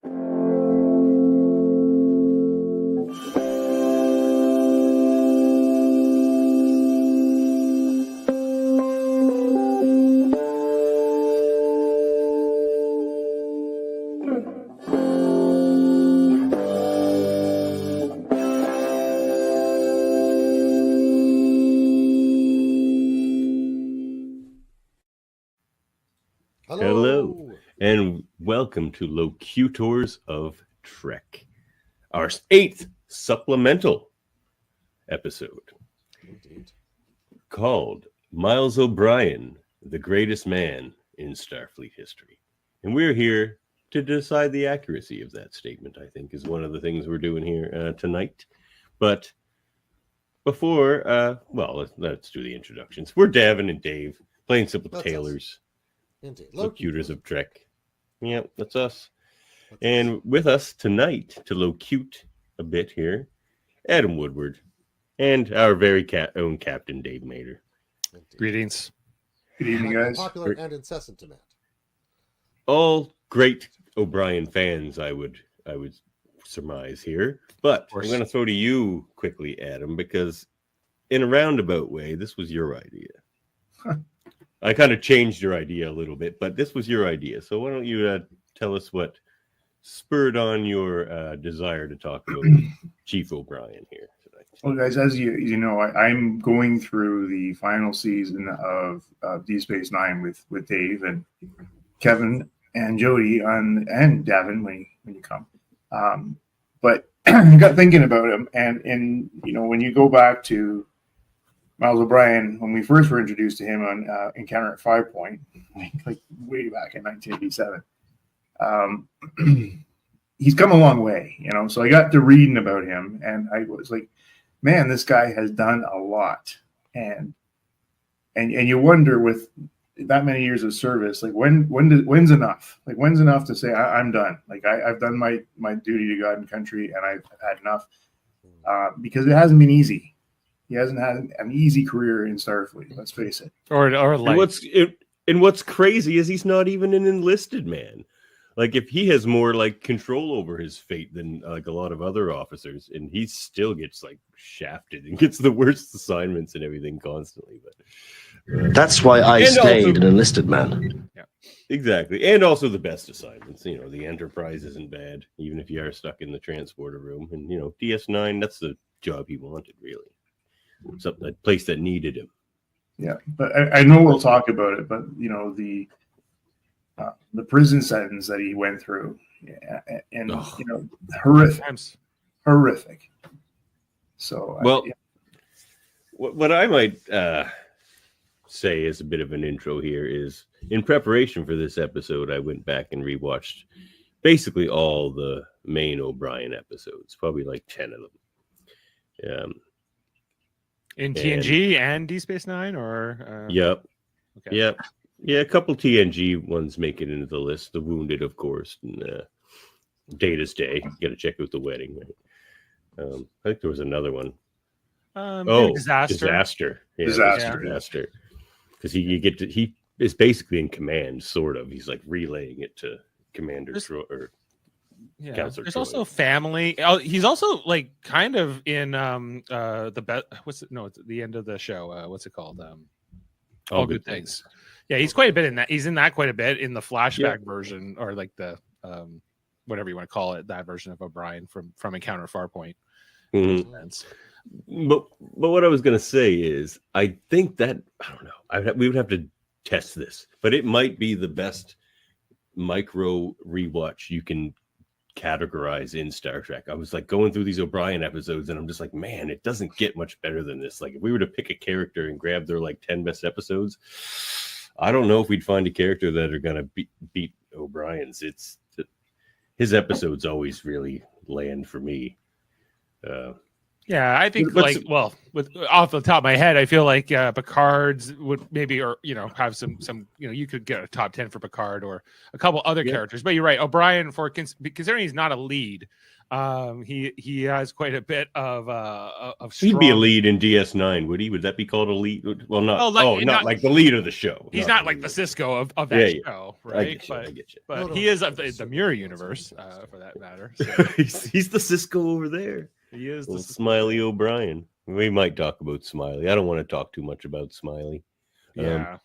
Hello, and welcome to Locutors of Trek, our 8th supplemental episode. Indeed. Called Miles O'Brien, the greatest man in Starfleet history. And we're here to decide the accuracy of that statement, I think, is one of the things we're doing here tonight. But before, let's do the introductions. We're Davin and Dave, plain simple That's tailors. Indeed. Locutors of Trek. Yep, that's us. And with us tonight to locute a bit here, Adam Woodward and our very own Captain Dave Mater. Indeed. Greetings. Good evening, guys. Popular and incessant demand. All great O'Brien fans, I would surmise here. But I'm going to throw to you quickly, Adam, because in a roundabout way, this was your idea. I kind of changed your idea a little bit, but this was your idea. So why don't you tell us what spurred on your desire to talk about Chief O'Brien here tonight? Well, guys, as you know, I'm going through the final season of DS9 with Dave and Kevin and Jody and Davin when you come. But I got thinking about him, and you know, when you go back to Miles O'Brien, when we first were introduced to him on Encounter at 5 Point, like way back in 1987, he's come a long way, you know. So I got to reading about him, and I was like, man, this guy has done a lot. And you wonder, with that many years of service, like when's enough? Like when's enough to say I'm done? Like I've done my duty to God and country, and I've had enough, because it hasn't been easy. He hasn't had an easy career in Starfleet, let's face it. Or life. And what's crazy is he's not even an enlisted man. Like, if he has more like control over his fate than like a lot of other officers, and he still gets like shafted and gets the worst assignments and everything constantly. But that's why I stayed also, an enlisted man. Yeah, exactly. And also the best assignments. You know, the Enterprise isn't bad, even if you are stuck in the transporter room. And you know, DS9, that's the job he wanted, really. Something, a place that needed him. Yeah, but I know we'll talk about it. But you know, the prison sentence that he went through, and you know, horrific. So well, what I might say as a bit of an intro here is, in preparation for this episode, I went back and rewatched basically all the main O'Brien episodes, probably like 10 of them. In TNG and D Space Nine, or yep, okay. Yep, yeah, a couple TNG ones make it into the list. The Wounded, of course, and Data's Day. You got to check out the wedding, right? I think there was another one. Disaster. Yeah, Disaster. Because he is basically in command, sort of. He's like relaying it to Commander Troy. Yeah, Counselor there's Troy. Also family. He's also like kind of in it's the end of the show. What's it called? All Good Things. Yeah, he's quite a bit in that. He's in that quite a bit in the flashback version, or like the whatever you want to call it, that version of O'Brien from Encounter at Farpoint. Mm-hmm. But what I was gonna say is, I think that, I don't know. We would have to test this, but it might be the best micro rewatch you can categorize in Star Trek. I was like going through these O'Brien episodes, and I'm just like, man, it doesn't get much better than this. Like, if we were to pick a character and grab their like 10 best episodes, I don't know if we'd find a character that are gonna beat O'Brien's. His episodes always really land for me. Yeah, I think What's- with off the top of my head, I feel like Picard's would maybe, or have some you could get a top 10 for Picard or a couple other characters. But you're right, O'Brien, for considering he's not a lead, he has quite a bit of strong... He'd be a lead in DS9, would he? Would that be called a lead? Well, not not like the lead of the show. He's not like the Cisco of that show, right? I get you. But he is of the Mirror universe, for that matter. So. he's the Cisco over there. He is the Smiley O'Brien. We might talk about Smiley. I don't want to talk too much about Smiley. Yeah.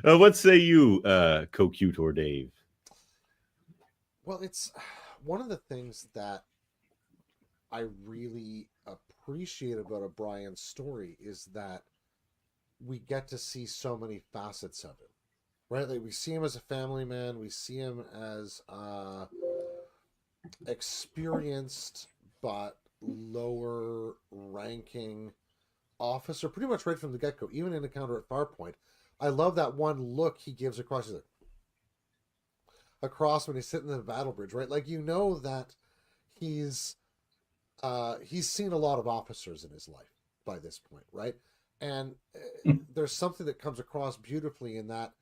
What say you, Co-Cutor Dave? Well, it's one of the things that I really appreciate about O'Brien's story is that we get to see so many facets of him, right? Like we see him as a family man, we see him as experienced but lower ranking officer, pretty much right from the get-go, even in Encounter at Farpoint. I love that one look he gives across. He's like, across when he's sitting in the battle bridge, right? Like, you know that he's seen a lot of officers in his life by this point, right? And there's something that comes across beautifully in that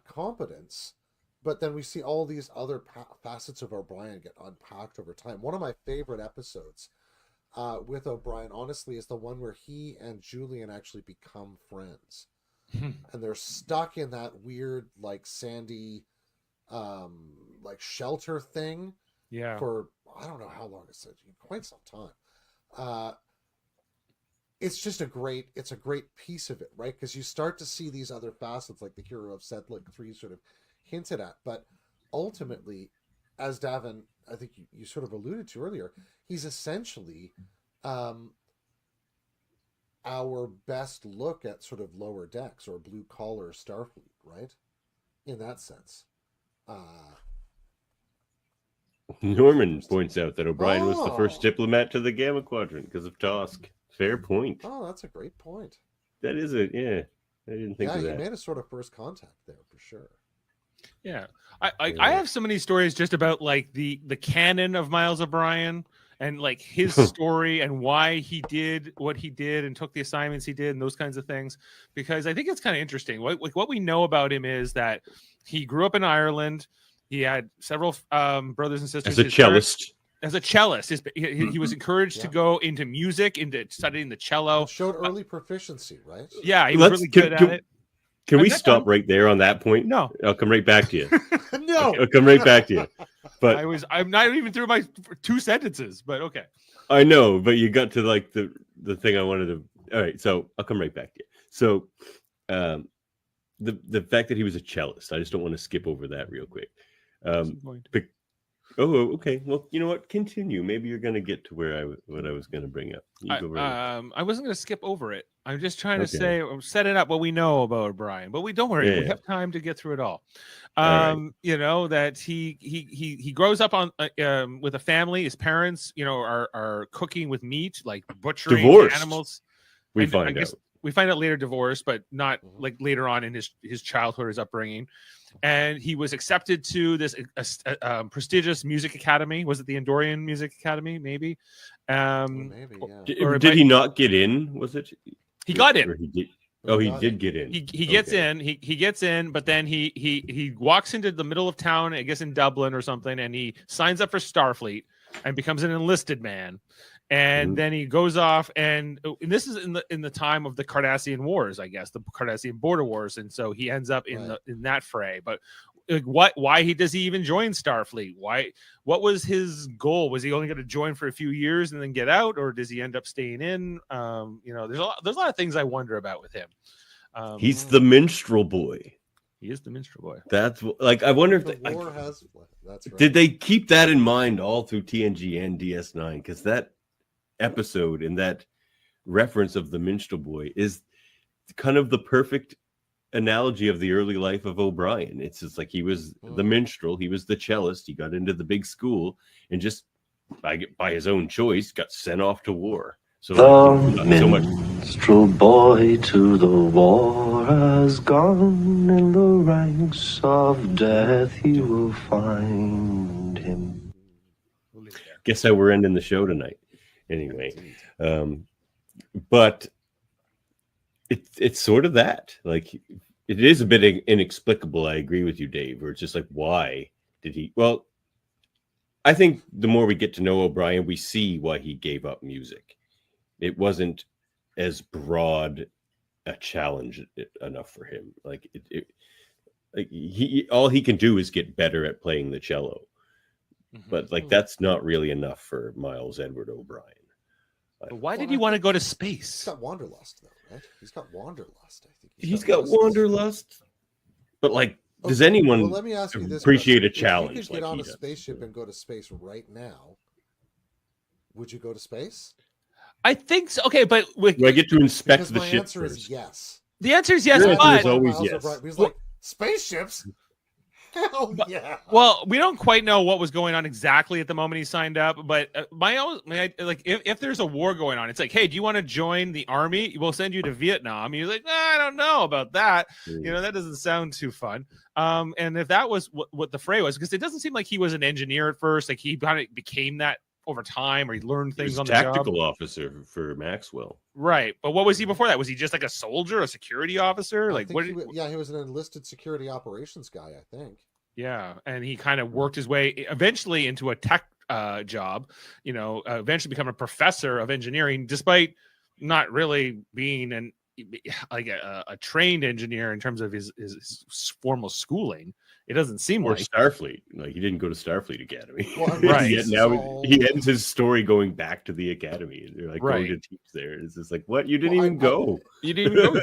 competence. But then we see all these other facets of O'Brien get unpacked over time. One of my favorite episodes with O'Brien, honestly, is the one where he and Julian actually become friends. And they're stuck in that weird, like, sandy, like, shelter thing. Yeah. For, I don't know how long it's quite some time. It's just a great piece of it, right? Because you start to see these other facets, like the hero of Sedlick 3 sort of hinted at, but ultimately, as Davin, I think you sort of alluded to earlier, he's essentially our best look at sort of lower decks or blue collar Starfleet, right? In that sense. Norman points out that O'Brien was the first diplomat to the Gamma Quadrant because of Tosk. Fair point. Oh, that's a great point. That is it. Yeah, I didn't think of that. Yeah, he made a sort of first contact there for sure. Yeah, I have so many stories just about like the canon of Miles O'Brien and like his story and why he did what he did and took the assignments he did and those kinds of things, because I think it's kind of interesting. What we know about him is that he grew up in Ireland. He had several brothers and sisters. As a cellist. He was encouraged to go into music, into studying the cello. It showed early proficiency, right? Yeah, he was really good at it. Can we stop right there on that point? No. I'll come right back to you. No. I'll come right back to you. But I'm not even through my 2 sentences, but okay. I know, but you got to like the thing I wanted to. All right, so I'll come right back to you. So the fact that he was a cellist, I just don't want to skip over that real quick. Okay. Well, you know what? Continue. Maybe you're going to get to what I was going to bring up. I wasn't going to skip over it. I'm just trying to say, set it up what we know about O'Brien, but we don't worry. Yeah. We have time to get through it all. Right. You know, that he grows up on with a family. His parents, you know, are cooking with meat, like butchering animals. We find out later divorced, but not like later on in his childhood, his upbringing. And he was accepted to this prestigious music academy. Was it the Andorian Music Academy? Maybe. Maybe. Yeah. Did he not get in? Was it? He got in. He did. Oh, he did get in. He gets in. He gets in, but then he walks into the middle of town, I guess in Dublin or something, and he signs up for Starfleet and becomes an enlisted man. And then he goes off, and this is in the time of the Cardassian Wars, I guess, the Cardassian border wars, and so he ends up in that fray. But why does he even join Starfleet? What was his goal? Was he only going to join for a few years and then get out, or does he end up staying in? You know, there's a lot of things I wonder about with him. He's the minstrel boy. He is the minstrel boy. That's like, I wonder if the war has. That's right. Did they keep that in mind all through TNG and DS9? Because that episode and that reference of the minstrel boy is kind of the perfect analogy of the early life of O'Brien. It's just like he was the minstrel, he was the cellist, he got into the big school and just by his own choice got sent off to war. So the minstrel boy to the war has gone, in the ranks of death you will find him. Guess how we're ending the show tonight. Anyway, Indeed. but it's sort of that. Like, it is a bit inexplicable. I agree with you, Dave. Where it's just like, why did he? Well, I think the more we get to know O'Brien, we see why he gave up music. It wasn't as broad a challenge enough for him. Like he all he can do is get better at playing the cello. But like that's not really enough for Miles Edward O'Brien. But why did he want to go to space? He's got Wanderlust, though, right? He's got Wanderlust. I think he's got Wanderlust. But like, does anyone well, let me ask you this appreciate question. a challenge? If you could get on a spaceship and go to space right now, would you go to space? I think so. Okay, but do I get to inspect because the my ship answer first? is yes. The answer is yes, Your answer but is always yes. He's like, spaceships? Hell yeah. Well, we don't quite know what was going on exactly at the moment he signed up, but if there's a war going on, it's like, hey, do you want to join the army? We'll send you to Vietnam. He's like, I don't know about that. That doesn't sound too fun. And if that was what the fray was, because it doesn't seem like he was an engineer at first, like he kind of became that over time, or he learned things on the job. Tactical officer for Maxwell, right? But what was he before that? Was he just like a soldier, a security officer? Like what? He was an enlisted security operations guy, I think. Yeah, and he kind of worked his way eventually into a tech job. Eventually become a professor of engineering, despite not really being a trained engineer in terms of his formal schooling. It doesn't seem or like Starfleet. Like he didn't go to Starfleet Academy. Well, I mean, right. Yet now he ends his story going back to the academy. They're like going to teach there. It's just like, what? You didn't even go. You didn't even go.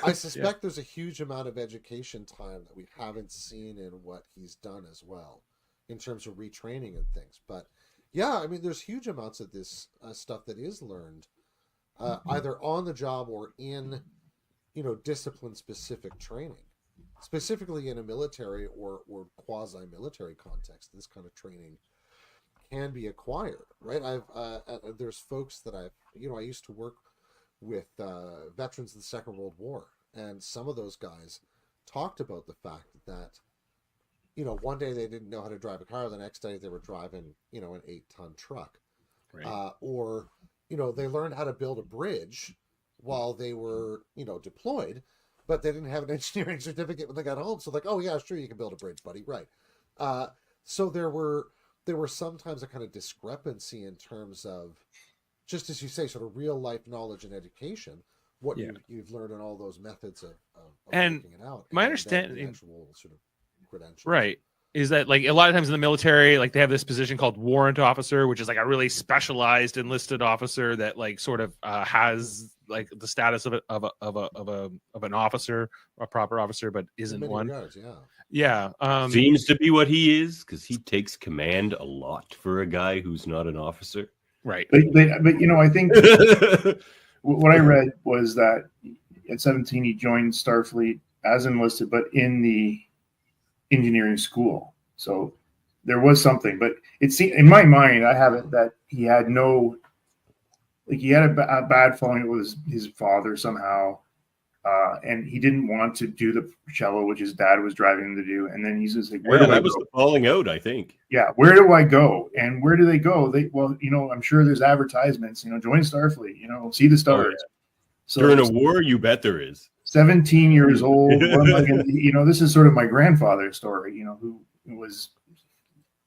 I suspect there's a huge amount of education time that we haven't seen in what he's done as well, in terms of retraining and things. But yeah, I mean, there's huge amounts of this stuff that is learned either on the job or in, discipline-specific training. Specifically in a military or quasi-military context, this kind of training can be acquired, right? There's folks that I used to work with veterans of the Second World War, and some of those guys talked about the fact that, one day they didn't know how to drive a car, the next day they were driving, an 8-ton truck, right. Or they learned how to build a bridge while they were, deployed. But they didn't have an engineering certificate when they got home. So like, oh yeah, sure, you can build a bridge, buddy. Right. So there were sometimes a kind of discrepancy in terms of, just as you say, sort of real life knowledge and education, what you've learned in all those methods of and working it out. My and understanding, the actual sort of credentials. Right, is that like a lot of times in the military, like they have this position called warrant officer, which is like a really specialized enlisted officer that like sort of has like the status of an officer, a proper officer, but isn't one. Regards, Seems to be what he is, because he takes command a lot for a guy who's not an officer. Right. But I think what I read was that at 17 he joined Starfleet as enlisted, but in the engineering school. So there was something, but it seemed, in my mind, I have it that he had he had a bad falling with his father somehow, and he didn't want to do the cello, which his dad was driving him to do. And then he's just like, "Where do I go?" That was the falling out, I think. Yeah, where do I go? And where do they go? I'm sure there's advertisements. Join Starfleet. See the stars. Oh, yeah. So during a war, you bet there is. 17 years old. What am I gonna, this is sort of my grandfather's story. Who was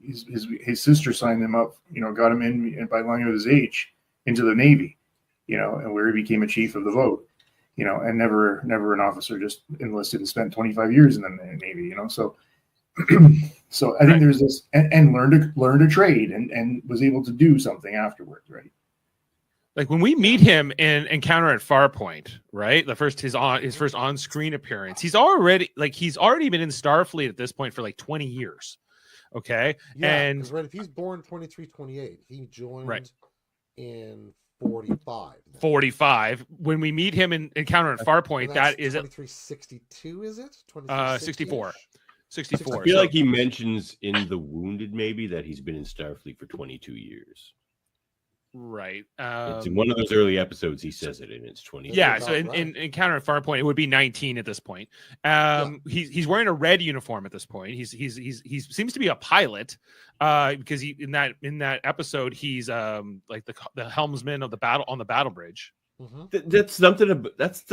his sister signed him up. Got him in by lying with his age into the Navy, and where he became a chief of the boat, and never an officer, just enlisted and spent 25 years in the Navy, so so I think there's this, and learned a trade and was able to do something afterwards, right? Like when we meet him in Encounter at Farpoint, right? His first on-screen appearance. He's already been in Starfleet at this point for like 20 years. Okay. Yeah, and if he's born 23, 28, he joined in 45. 45. When we meet him in Encounter at Farpoint, that is 2362, is it? 64. 64. I feel like he mentions in The Wounded maybe that he's been in Starfleet for 22 years. Right. It's in one of those early episodes. He says it, and it's 20. Yeah, About so in right. Encounter at Farpoint, it would be 19 at this point. He's wearing a red uniform at this point. He seems to be a pilot, because in that episode he's like the helmsman of the battle on the battle bridge. That's something. That's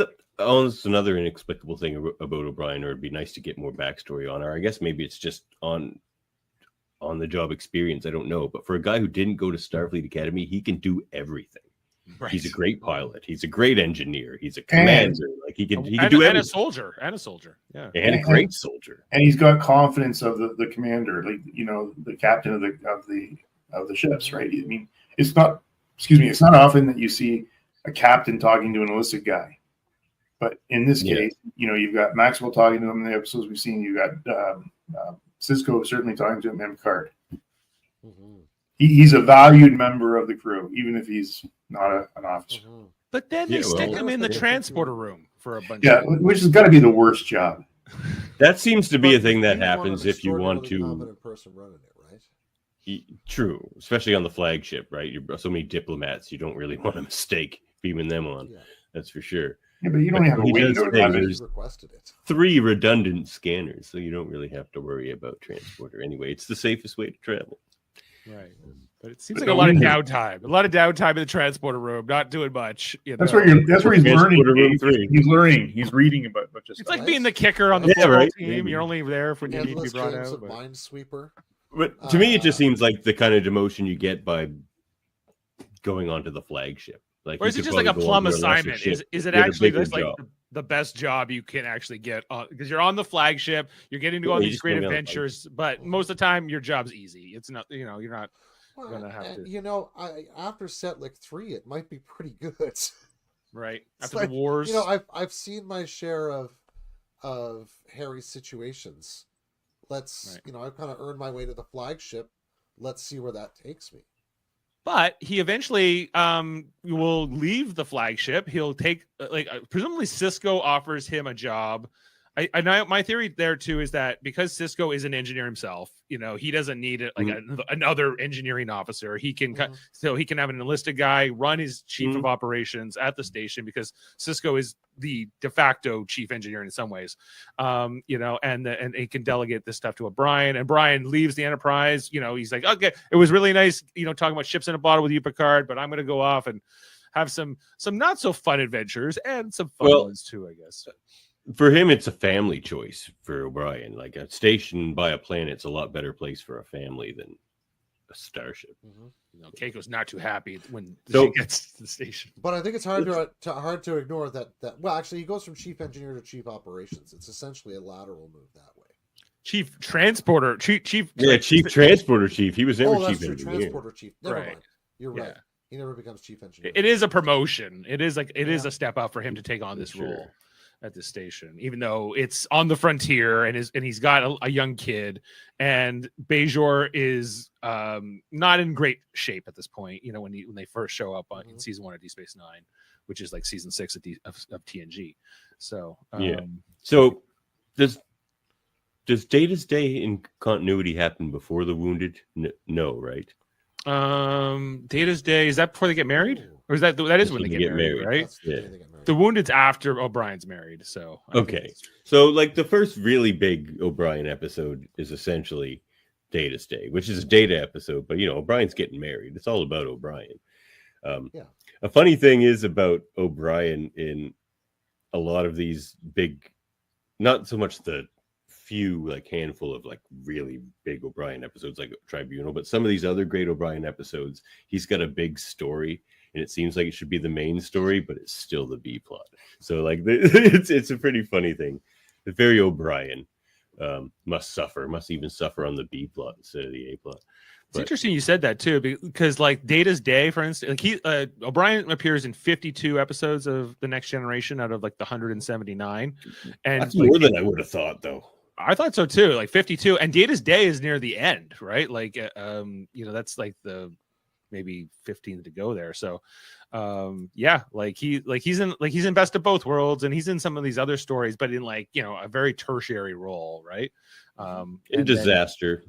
another inexplicable thing about O'Brien. Or it'd be nice to get more backstory on her. I guess maybe it's just on the job experience. I don't know. But for a guy who didn't go to Starfleet Academy, he can do everything. Right. He's a great pilot. He's a great engineer. He's a commander. Like he can do everything. And a soldier. Yeah. And a great soldier. And he's got confidence of the commander, like, you know, the captain of the ships, right? I mean, it's not often that you see a captain talking to an enlisted guy. But in this case, you know, you've got Maxwell talking to him in the episodes we've seen. You got Cisco certainly talking to him, and Picard. He's a valued member of the crew, even if he's not an officer. But then they stick him in the transporter room for a bunch. Which has got to be the worst job. That seems to be a thing that happens if you want to. Competent person running it, right? True, especially on the flagship, right? You're so many diplomats, you don't really want a mistake beaming them on. Yeah. That's for sure. Yeah, but you don't have a window. There's 3 redundant scanners, so you don't really have to worry about transporter. Anyway, it's the safest way to travel. Right. But it seems like a lot of downtime. A lot of downtime in the transporter room, not doing much. You know? That's where he's learning. He's learning. He's reading about just. It's like being the kicker on the football team. You're only there when you need to be brought out. Minesweeper. But to me, it just seems like the kind of demotion you get by going onto the flagship. Like, or is it just like a plum assignment? Is it actually just like the best job you can actually get? Because you're on the flagship, you're getting to go on these great adventures, but most of the time your job's easy. It's not, you know, you're not gonna have to. You know, after Setlick 3, it might be pretty good. Right after the wars, you know, I've seen my share of hairy situations. You know, I've kind of earned my way to the flagship. Let's see where that takes me. But he eventually will leave the flagship. He'll take presumably Cisco offers him a job. I know my theory there too is that because Cisco is an engineer himself, you know, he doesn't need another engineering officer. He can so he can have an enlisted guy run his chief of operations at the station, because Cisco is the de facto chief engineer in some ways, you know, and he can delegate this stuff to O'Brien, and Brian leaves the Enterprise. You know, he's like, okay, it was really nice, you know, talking about ships in a bottle with you, Picard, but I'm going to go off and have some not so fun adventures and some fun ones too, I guess. For him, it's a family choice for O'Brien. Like, a station by a planet's a lot better place for a family than a starship. You know, Keiko's not too happy when she gets to the station. But I think it's hard to ignore that. Well, actually, he goes from chief engineer to chief operations. It's essentially a lateral move that way. Chief transporter chief. Chief transporter chief. He was never chief engineer. Transporter chief. Never mind. You're right. He never becomes chief engineer. It is a promotion. It is is a step up for him to take on this role at the station, even though it's on the frontier and he's got a young kid, and Bajor is not in great shape at this point. You know, when they first show up in season 1 of Deep Space Nine, which is like season 6 of TNG. So So does Data's day in continuity happen before the Wounded? No, right? Data's day, is that before they get married, or is that is when they get married, right? Yeah. The Wounded's after O'Brien's married. So okay, so like the first really big O'Brien episode is essentially Data's day, which is a Data episode, but you know, O'Brien's getting married. It's all about O'Brien. A funny thing is about O'Brien in a lot of these big, not so much the few handful of really big O'Brien episodes like Tribunal, but some of these other great O'Brien episodes, he's got a big story, and it seems like it should be the main story, but it's still the B plot. So it's a pretty funny thing. It's very O'Brien. Must even suffer on the B plot instead of the A plot. It's interesting you said that too, because Data's Day, for instance, O'Brien appears in 52 episodes of The Next Generation out of the 179, and that's more than I would have thought, though. I thought so too, 52, and Data's Day is near the end, right? You know, that's the maybe 15 to go there. So, he's in Best of Both Worlds, and he's in some of these other stories, but in a very tertiary role, right? In Disaster.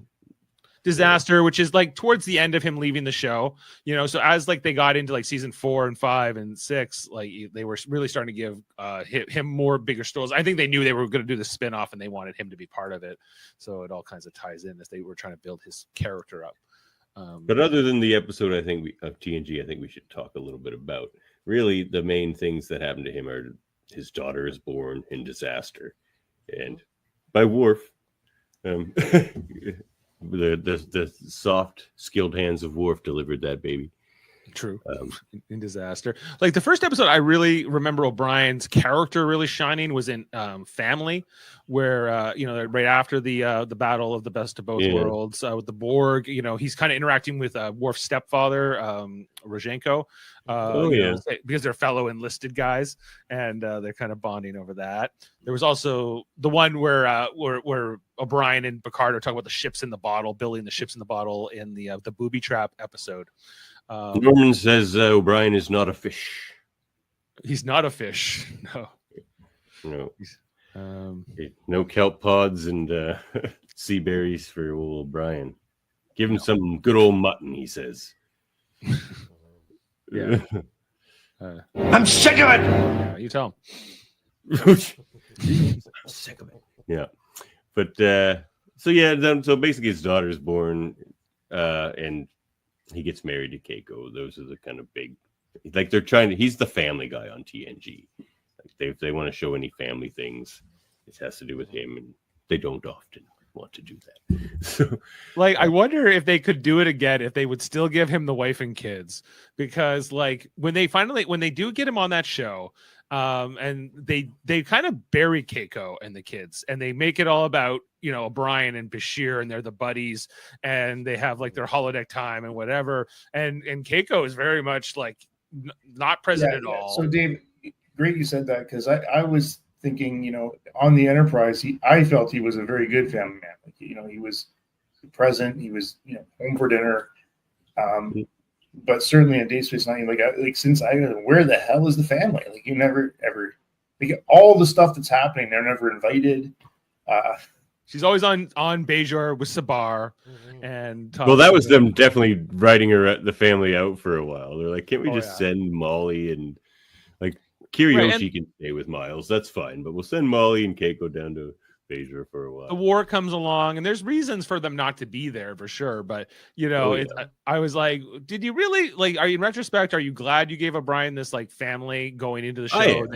disaster, which is like towards the end of him leaving the show, you know. So as like they got into like season 4 and 5 and 6, like they were really starting to give him more bigger stories. I think they knew they were going to do the spinoff and they wanted him to be part of it. So it all kinds of ties in as they were trying to build his character up. But other than the episode, I think of TNG, I think we should talk a little bit about really the main things that happened to him are his daughter is born in disaster, and by Worf, the soft, skilled hands of Worf delivered that baby. True. In disaster. Like the first episode, I really remember O'Brien's character really shining was in Family, where you know, right after the battle of the best of both worlds with the Borg, you know, he's kind of interacting with Worf's stepfather, Rozhenko, know, because they're fellow enlisted guys, and they're kind of bonding over that. There was also the one where O'Brien and Picard are talking about the ships in the bottle, building the ships in the bottle in the booby trap episode. Norman says O'Brien is not a fish. He's not a fish. No. No kelp pods and sea berries for old O'Brien. Give him some good old mutton, he says. Yeah. I'm sick of it. Yeah, you tell him. I'm sick of it. Yeah. But so basically his daughter's born and he gets married to Keiko. Those are the kind of big, like he's the family guy on TNG. Like if they want to show any family things, it has to do with him, and they don't often want to do that. So, like, I wonder if they could do it again, if they would still give him the wife and kids, because like when they do get him on that show, and they kind of bury Keiko and the kids, and they make it all about, you know, O'Brien and Bashir, and they're the buddies, and they have like their holodeck time and whatever. And Keiko is very much like not present at all. So Dave, great you said that, because I was thinking, you know, on the Enterprise, I felt he was a very good family man. Like, you know, he was present, he was, you know, home for dinner. But certainly in Deep Space Nine, like since where the hell is the family? Like you never ever, like all the stuff that's happening, they're never invited. She's always on Bajor with Sabar, and well, that was them definitely writing the family out for a while. They're like, can't we just send Molly and like Kiriyoshi can stay with Miles? That's fine, but we'll send Molly and Keiko down to Bajor for a while. The war comes along, and there's reasons for them not to be there for sure. But you know, I was like, did you really like? Are you in retrospect? Are you glad you gave O'Brien this like family going into the show?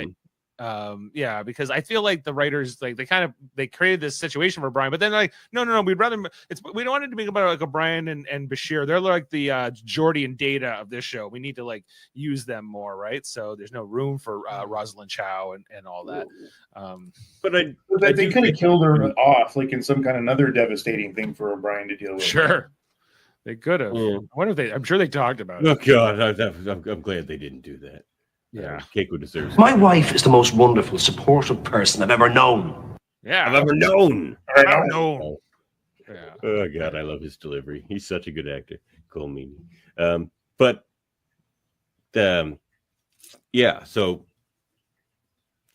Yeah, because I feel like the writers like they created this situation for O'Brien, but then like no, we'd rather we don't want it to be about like O'Brien and Bashir. They're like the Geordi and Data of this show. We need to like use them more, right? So there's no room for Rosalind Chow and all that. But they could have killed her off like in some kind of another devastating thing for O'Brien to deal with. Sure, they could have. I wonder if I'm sure they talked about it. Oh God, I'm glad they didn't do that. Yeah, Keiko deserves. My wife is the most wonderful, supportive person I've ever known. Yeah, I've ever known. I've known. Yeah. Oh God, I love his delivery. He's such a good actor. Cole Meany. Yeah. So,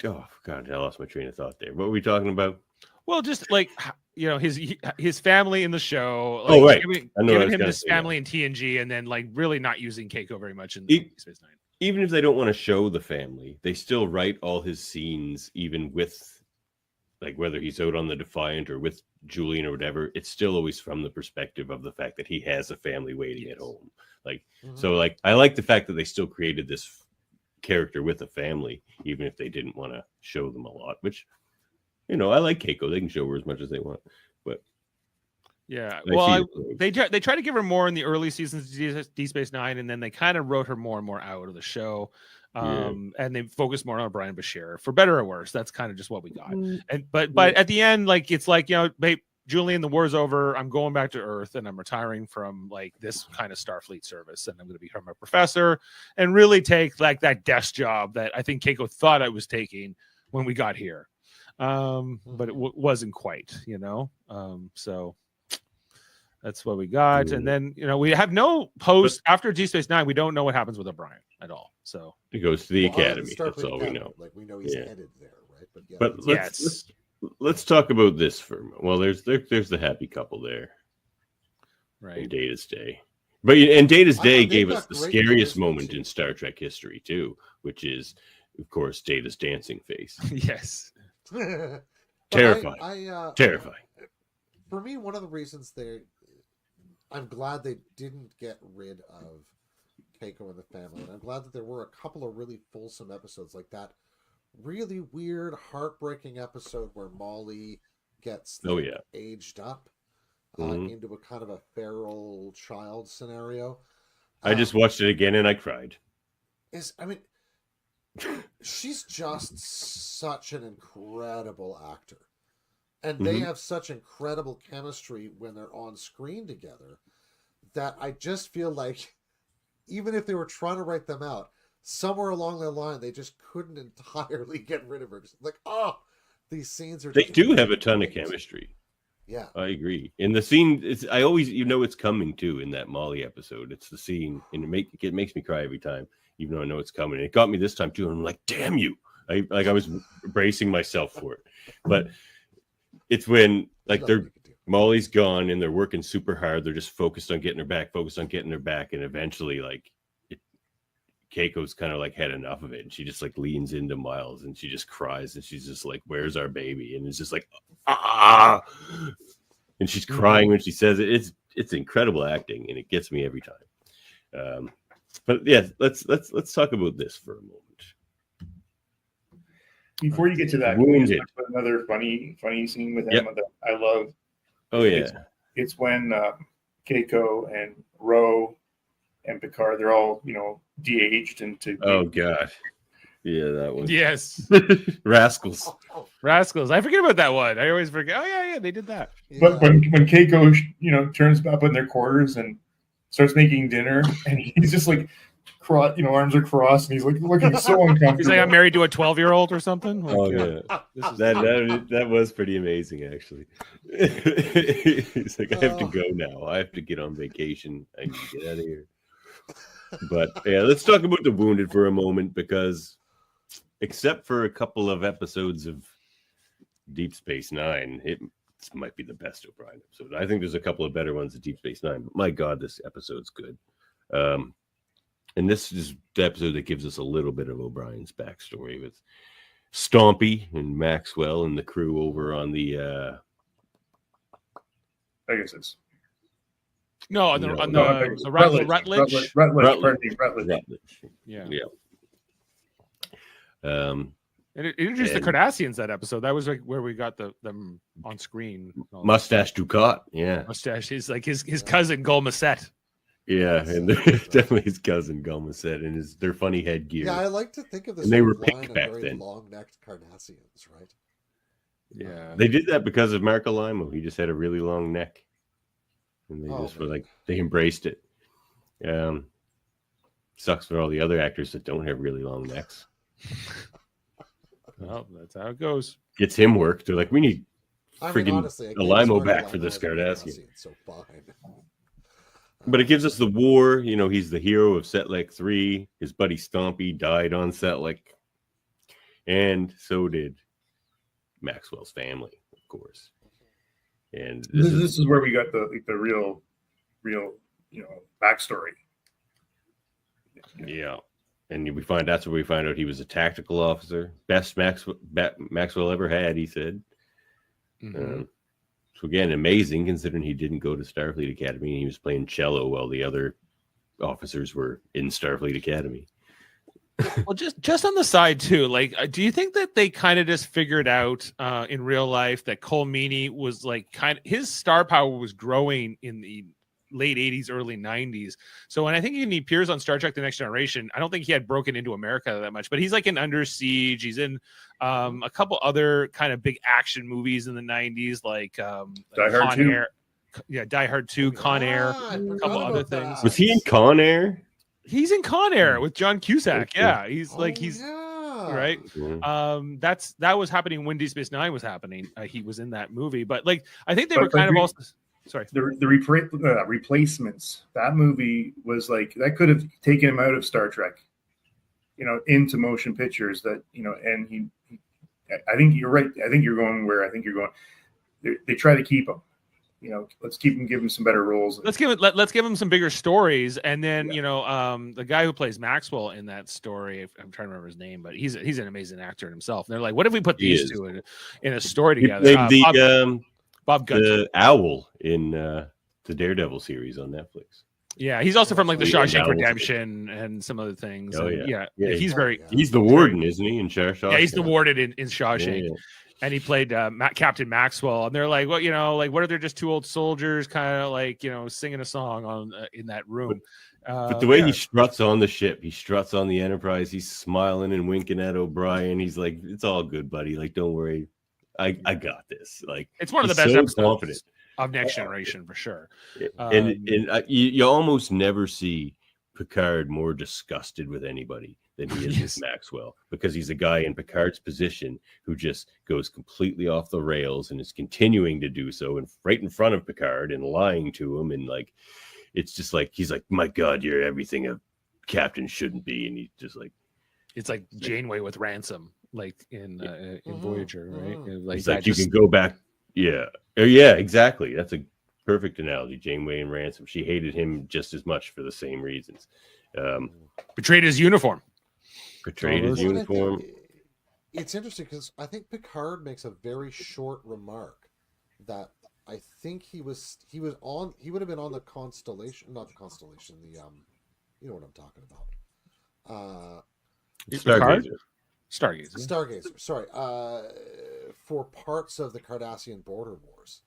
oh God, I lost my train of thought there. What were we talking about? Well, just like, you know, his family in the show. Like, right. Giving him this family in TNG, and then like really not using Keiko very much in Deep Space Nine. Even if they don't want to show the family, they still write all his scenes, even with, like, whether he's out on the Defiant or with Julian or whatever, it's still always from the perspective of the fact that he has a family waiting at home. Like, so, like, I like the fact that they still created this character with a family, even if they didn't want to show them a lot, which, you know, I like Keiko. They can show her as much as they want, but. Yeah, well, they try to give her more in the early seasons of Deep Space Nine, and then they kind of wrote her more and more out of the show, and they focused more on Brian Bashir, for better or worse. That's kind of just what we got. And but at the end, like it's like, you know, babe, Julian, the war's over. I'm going back to Earth, and I'm retiring from like this kind of Starfleet service, and I'm going to become a professor and really take like that desk job that I think Keiko thought I was taking when we got here, but it wasn't quite, you know. So. That's what we got. And then, you know, we have no post after Deep Space Nine. We don't know what happens with O'Brien at all. So he goes to the Academy. That's all we know. Like we know he's headed there, right? But let's talk about this for a moment. Well, there's the happy couple there. Right. Data's Day. But and Data's I Day thought they've gave us got the great scariest charisma, moment too. in Star Trek history too, which is, of course, Data's dancing face. Yes. But Terrifying. Terrifying. For me, one of the reasons I'm glad they didn't get rid of Keiko and the family, and I'm glad that there were a couple of really fulsome episodes like that. Really weird, heartbreaking episode where Molly gets aged up into a kind of a feral child scenario. I just watched it again and I cried. She's just such an incredible actor. And they have such incredible chemistry when they're on screen together that I just feel like even if they were trying to write them out, somewhere along the line, they just couldn't entirely get rid of her. Like, these scenes are... They do have a ton of chemistry. Yeah. I agree. In the scene, I always, it's coming too in that Molly episode. It's the scene, and it makes me cry every time, even though I know it's coming. And it got me this time too. And I'm like, damn you. I was bracing myself for it. But it's when, Molly's gone and they're working super hard. They're just focused on getting her back. And eventually, Keiko's kind of had enough of it, and she just leans into Miles and she just cries and she's just like, "Where's our baby?" And it's just like, and she's crying when she says it. It's incredible acting, and it gets me every time. But yeah, let's talk about this for a moment. Before you get to that, Wounded. Another funny scene with Emma that I love. Oh yeah, it's when Keiko and Ro and Picard, they're all, de-aged into... Oh god, yeah, that one. Yes. Rascals. I forget about that one. I always forget. Oh yeah, they did that. But when Keiko turns up in their quarters and starts making dinner, and he's just arms are crossed, and he's looking so uncomfortable. He's like, I'm married to a 12-year-old or something. Yeah, that was pretty amazing, actually. He's like, I have to go now. I have to get on vacation. I need to get out of here. But yeah, let's talk about the Wounded for a moment, because except for a couple of episodes of Deep Space Nine, it might be the best O'Brien episode. I think there's a couple of better ones of Deep Space Nine, but my God, this episode's good. And this is the episode that gives us a little bit of O'Brien's backstory with Stompy and Maxwell and the crew over on the I guess it's the Rutledge. Rutledge. Yeah. And it introduced the Cardassians that episode. That was where we got them on screen. Mustache Ducat, yeah. Mustache is his cousin Golmasset. Yeah, and definitely his cousin Golmasset and their funny headgear. Yeah, I like to think of this. And they were line pink of back very then. Long-necked Cardassians, right? Yeah, they did that because of Marco Limo. He just had a really long neck, and they were they embraced it. Sucks for all the other actors that don't have really long necks. Well, that's how it goes. Gets him work. They're like, we need friggin' a Limo back for this Cardassian. So fine. But it gives us the war. He's the hero of Setlec 3. His buddy Stompy died on Setlec. And so did Maxwell's family, of course. And this is where we got the real backstory. Yeah. And that's where we find out he was a tactical officer. Best Maxwell ever had, he said. Mm-hmm. So again, amazing considering he didn't go to Starfleet Academy and he was playing cello while the other officers were in Starfleet Academy. Well, just on the side too, do you think that they kind of just figured out in real life that Cole Meany was his star power was growing in the late 80s, early 90s. So when I think he appears on Star Trek The Next Generation, I don't think he had broken into America that much, but he's in Under Siege. He's in a couple other kind of big action movies in the 90s, Die Hard 2. Air. Yeah, Die Hard 2, Con Air, a couple other things. Was he in Con Air? He's in Con Air with John Cusack. Yeah, he's yeah. right. That was happening when Deep Space Nine was happening. He was in that movie, but I think they were kind of also. Sorry. The replacements. That movie was that could have taken him out of Star Trek, into motion pictures. That and he. I think you're right. I think you're going where I think you're going. They try to keep him, let's give him some better roles. Let's give him some bigger stories, and then the guy who plays Maxwell in that story, I'm trying to remember his name, but he's an amazing actor himself. And they're like, what if we put these two in a story together? He played Bob Gunter, the owl in the Daredevil series on Netflix. Yeah, he's also from like the Shawshank Redemption and some other things. Oh yeah, he's he's the warden, isn't he? In Shawshank. Yeah, he's the warden in Shawshank. Yeah. And he played Captain Maxwell, and they're like, well, what are they, just two old soldiers, kind of like, singing a song in that room. But the way he struts on the ship, he struts on the Enterprise, he's smiling and winking at O'Brien. He's like, "It's all good, buddy. Like, don't worry, I got this." Like, it's one of the best episodes of Next Generation for sure. You almost never see Picard more disgusted with anybody than he is with Maxwell, because he's a guy in Picard's position who just goes completely off the rails and is continuing to do so, and right in front of Picard and lying to him, and like, it's just like, he's like, "My God, you're everything a captain shouldn't be," and he's just like, it's like Janeway with Ransom, like in Voyager, right? Like, that you can go back, exactly. That's a perfect analogy. Janeway and Ransom. She hated him just as much for the same reasons. Betrayed his uniform. It's interesting because I think Picard makes a very short remark that I think he would have been on the Constellation, not the Constellation, you know what I'm talking about. Stargazer. Sorry. For parts of the Cardassian border wars.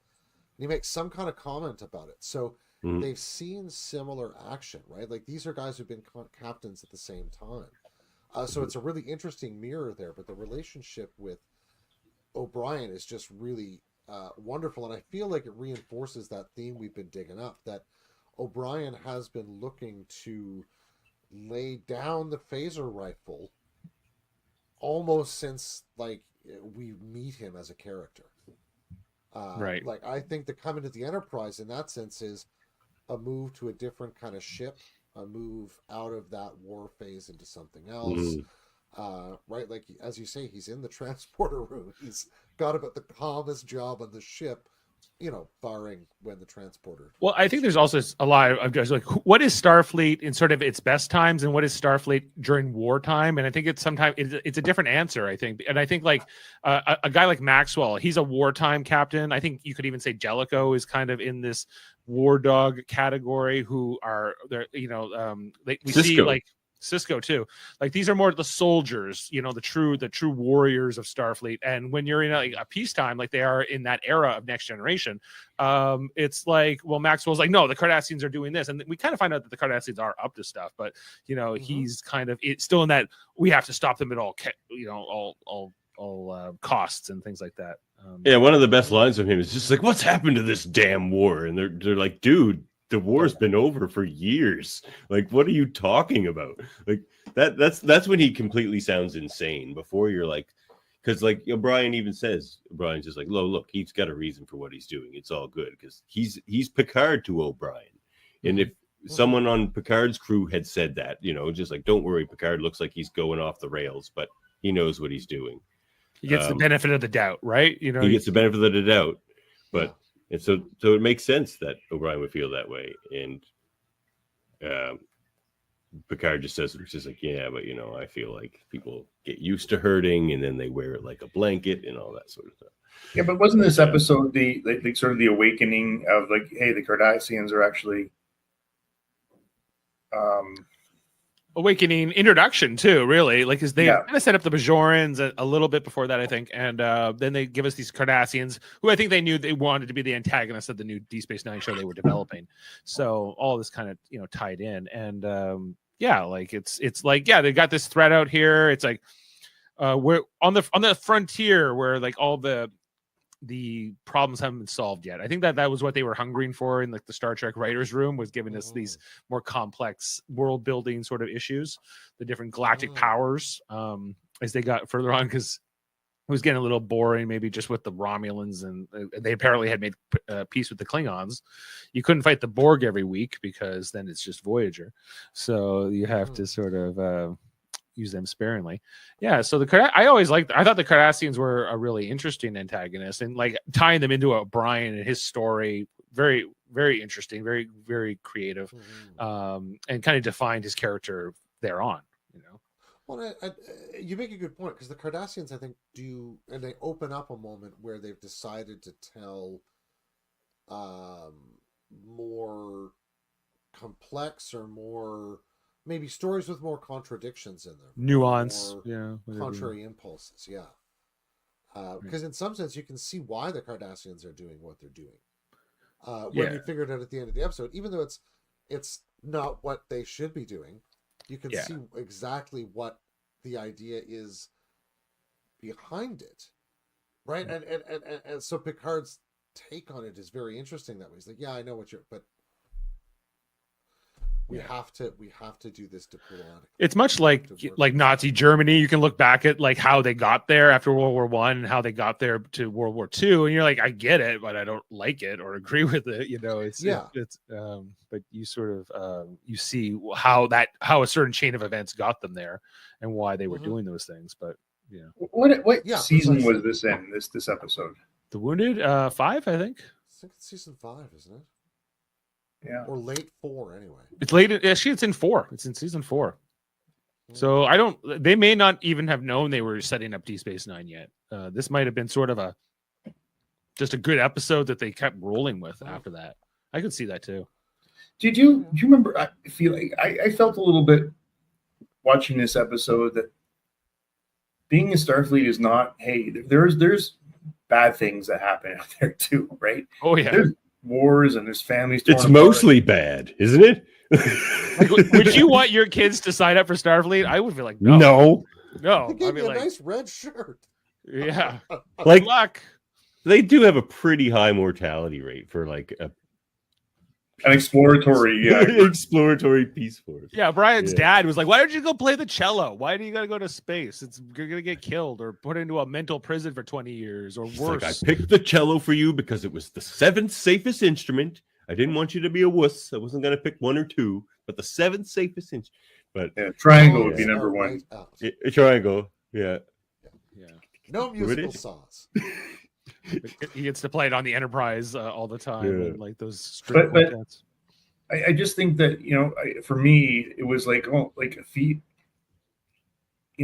And he makes some kind of comment about it. So they've seen similar action, right? Like, these are guys who've been captains at the same time. So it's a really interesting mirror there, but the relationship with O'Brien is just really wonderful. And I feel like it reinforces that theme we've been digging up, that O'Brien has been looking to lay down the phaser rifle almost since, like, we meet him as a character. Right. Like, I think the coming to the Enterprise in that sense is a move to a different kind of ship, a move out of that war phase into something else. Right? Like, as you say, he's in the transporter room. He's got about the calmest job on the ship, barring when the transporter. Well, I think there's also a lot of just like, what is Starfleet in sort of its best times, and what is Starfleet during wartime? And I think it's sometimes it's a different answer, I think. And I think like a guy like Maxwell, he's a wartime captain. I think you could even say Jellicoe is kind of in this war dog category, who are there, we see like Cisco too. Like, these are more the soldiers, the true warriors of Starfleet. And when you're in a peacetime, like they are in that era of Next Generation, it's like, well, Maxwell's like, no, the Cardassians are doing this, and we kind of find out that the Cardassians are up to stuff, but he's kind of still in that we have to stop them at all costs and things like that. One of the best lines of him is just like, "What's happened to this damn war?" And they're like, "Dude, the war's been over for years. Like, what are you talking about?" Like, that's when he completely sounds insane. Before you're like, because like O'Brien even says, O'Brien's just like, look, he's got a reason for what he's doing. It's all good, because he's Picard to O'Brien. And if someone on Picard's crew had said that, just like, "Don't worry, Picard looks like he's going off the rails, but he knows what he's doing." He gets the benefit of the doubt, right? He gets the benefit of the doubt, but and so it makes sense that O'Brien would feel that way. And Picard just says, it's just like, "Yeah, but I feel like people get used to hurting, and then they wear it like a blanket and all that sort of stuff." Yeah, but wasn't this episode the sort of the awakening of like, hey, the Cardassians are actually awakening introduction too, really, like, is they kind of set up the Bajorans a little bit before that, I think, and then they give us these Cardassians, who I think they knew they wanted to be the antagonists of the new Deep Space Nine show they were developing. So all this kind of tied in, and like it's like, they got this threat out here. It's like we're on the frontier where like all the problems haven't been solved yet. I think that was what they were hungering for in like the Star Trek writers' room, was giving us these more complex world building sort of issues, the different galactic powers as they got further on, because it was getting a little boring, maybe just with the Romulans, and they apparently had made peace with the Klingons. You couldn't fight the Borg every week, because then it's just Voyager. So you have to sort of use them sparingly. So I thought the Cardassians were a really interesting antagonist, and like tying them into O'Brien and his story very, very interesting, very, very creative, and kind of defined his character thereon. Well, you make a good point, because the Cardassians, I think, do, and they open up a moment where they've decided to tell more complex or more maybe stories with more contradictions in them, Nuance, contrary impulses, because in some sense you can see why the Cardassians are doing what they're doing when you figure it out at the end of the episode, even though it's not what they should be doing. You can see exactly what the idea is behind it, right? And so Picard's take on it is very interesting that way. He's like, yeah, I know what you're, but we have to do this diplomatically. It's much like Nazi Germany. You can look back at like how they got there after World War I and how they got there to World War II, and you're like, I get it, but I don't like it or agree with it. But you sort of you see how a certain chain of events got them there and why they were doing those things. But what season was this in? This episode? The Wounded 5, I think. I think it's season 5, isn't it? Yeah, or late 4 anyway. It's late. Actually, it's in 4. It's in season 4. So I don't. They may not even have known they were setting up Deep Space Nine yet. This might have been sort of just a good episode that they kept rolling with after that. I could see that too. Do you remember? I feel like I felt a little bit watching this episode that being in Starfleet is not. Hey, there's bad things that happen out there too, right? Oh yeah. There's wars and there's families. It's mostly bad, isn't it? Like, would you want your kids to sign up for Starfleet? I would be like, no. They gave me a nice red shirt. Yeah, like good luck. They do have a pretty high mortality rate for like an exploratory, exploratory Peace Force. Yeah, Brian's dad was like, "Why don't you go play the cello? Why do you got to go to space? You're gonna get killed or put into a mental prison for 20 years or worse." Like, I picked the cello for you because it was the 7th safest instrument. I didn't want you to be a wuss. I wasn't gonna pick 1 or 2, but the 7th safest instrument. But triangle would be number 1. A triangle, yeah. No musical saws. He gets to play it on the Enterprise all the time, and like those string quartets. I just think that for me, it was like a feat.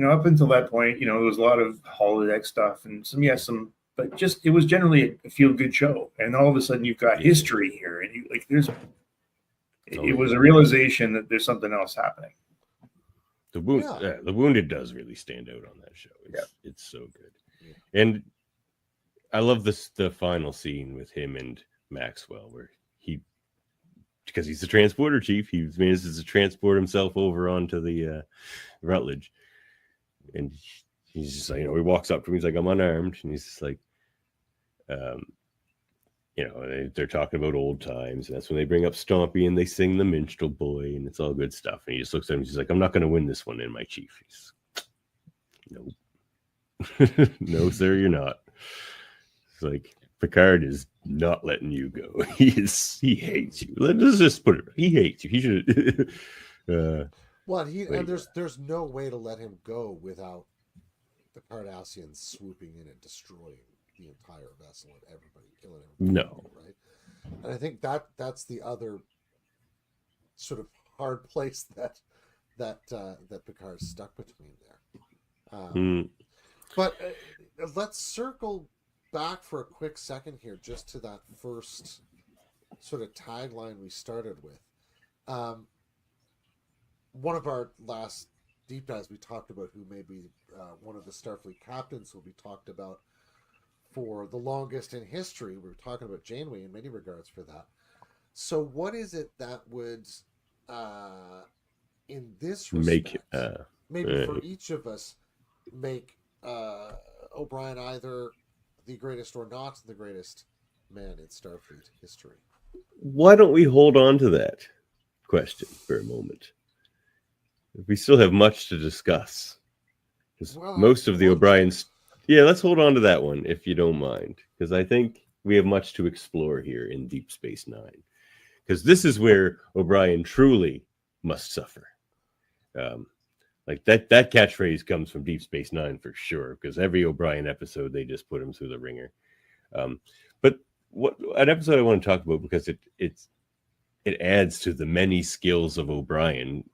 Up until that point, there was a lot of holodeck stuff and some, but just it was generally a feel good show. And all of a sudden, you've got history here, and it was a realization that there's something else happening. The Wounded does really stand out on that show. It's so good, and I love the final scene with him and Maxwell, where because he's the transporter chief, he manages to transport himself over onto the Rutledge, and he's just like, he walks up to him, he's like, I'm unarmed, and he's just like, they're talking about old times, and that's when they bring up Stompy and they sing the Minstrel Boy, and it's all good stuff, and he just looks at him, he's like, I'm not going to win this one in my chief. He's nope. No, sir, you're not. It's like, Picard is not letting you go. He hates you. Let's just put it. He hates you. He should. There's no way to let him go without the Cardassians swooping in and destroying the entire vessel and everybody, killing everybody. No, right? And I think that's the other sort of hard place that Picard's stuck between there. But let's circle back for a quick second here, just to that first sort of tagline we started with. One of our last deep dives, we talked about who may be one of the Starfleet captains will be talked about for the longest in history. We were talking about Janeway in many regards for that. So what is it that would, in this respect, maybe for each of us, make O'Brien either the greatest or not the greatest man in Starfleet history? Why don't we hold on to that question for a moment? We still have much to discuss. Most of the O'Briens... Yeah, let's hold on to that one, if you don't mind. Because I think we have much to explore here in Deep Space Nine. Because this is where O'Brien truly must suffer. Like that catchphrase comes from Deep Space Nine for sure, because every O'Brien episode, they just put him through the ringer. But what an episode I want to talk about because it adds to the many skills of O'Brien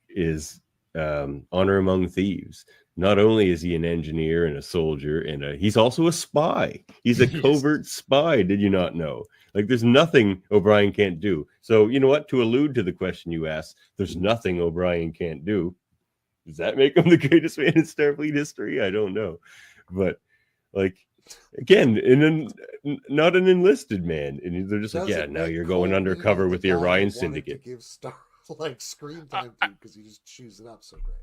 is Honor Among Thieves. Not only is he an engineer and a soldier, and he's also a spy. He's a covert spy. Did you not know? Like, there's nothing O'Brien can't do. So, you know what? To allude to the question you asked, there's nothing O'Brien can't do. Does that make him the greatest man in Starfleet history? I don't know. But, like, again, not an enlisted man. And they're just like, yeah, now you're going undercover with the Orion Syndicate. To give Star like screen time to because you just choose it up so great.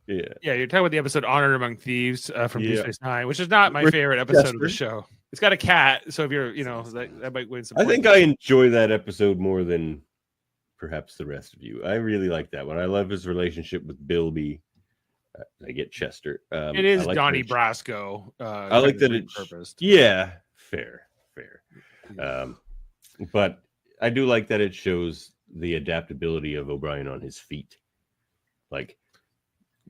Yeah, you're talking about the episode "Honor Among Thieves" from Deep Space Nine, which is not my favorite episode of the show. It's got a cat, so if you're, that might win some. I think I enjoy that episode more than perhaps the rest of you. I really like that one. I love his relationship with Bilby. I get Chester. It is Donnie Brasco. I like that it's purposed. Yeah, fair. But I do like that it shows the adaptability of O'Brien on his feet. Like,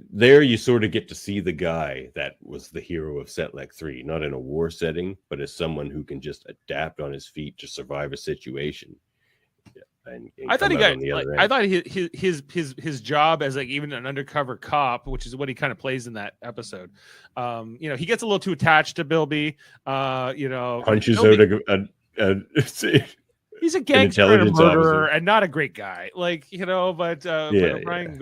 there you sort of get to see the guy that was the hero of Setlec 3, not in a war setting, but as someone who can just adapt on his feet to survive a situation. And I thought his job as like even an undercover cop, which is what he kind of plays in that episode. He gets a little too attached to Bilby. Punches Bilby, out he's a gangster and a murderer and not a great guy. But O'Brien,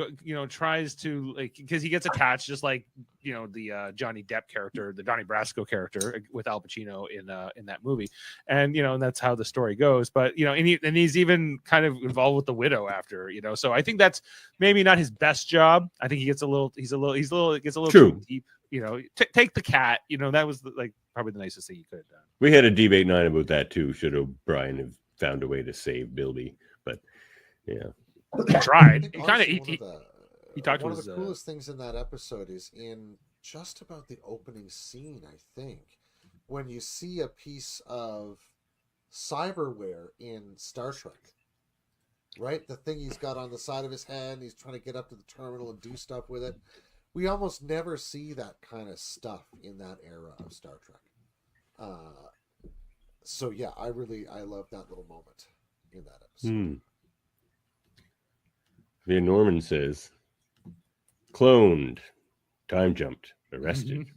tries to, like, because he gets attached, just like, the Johnny Depp character, the Donnie Brasco character with Al Pacino in that movie. And, and that's how the story goes. But, and he's even kind of involved with the widow after, so I think that's maybe not his best job. I think he gets a little too deep, take the cat, that was probably the nicest thing he could have done. We had a D9 about that too. Should O'Brien have found a way to save Bilby, but yeah, he tried. He talked. One of the coolest things in that episode is in just about the opening scene, I think, when you see a piece of cyberware in Star Trek, right? The thing he's got on the side of his head, and he's trying to get up to the terminal and do stuff with it. We almost never see that kind of stuff in that era of Star Trek. So yeah, I love that little moment in that episode. Van Norman says, cloned, time jumped, arrested,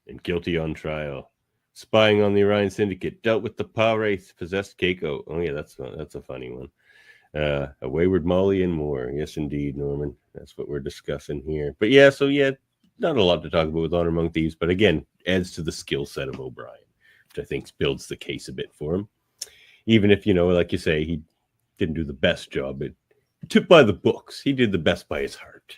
and guilty on trial. Spying on the Orion Syndicate, dealt with the Power Wraith, possessed Keiko. Oh yeah, that's a funny one. A wayward Molly and more. Yes, indeed, Norman. That's what we're discussing here. But yeah, not a lot to talk about with Honor Among Thieves, but again, adds to the skill set of O'Brien, which I think builds the case a bit for him. Even if, like you say, he didn't do the best job, it took by the books. He did the best by his heart,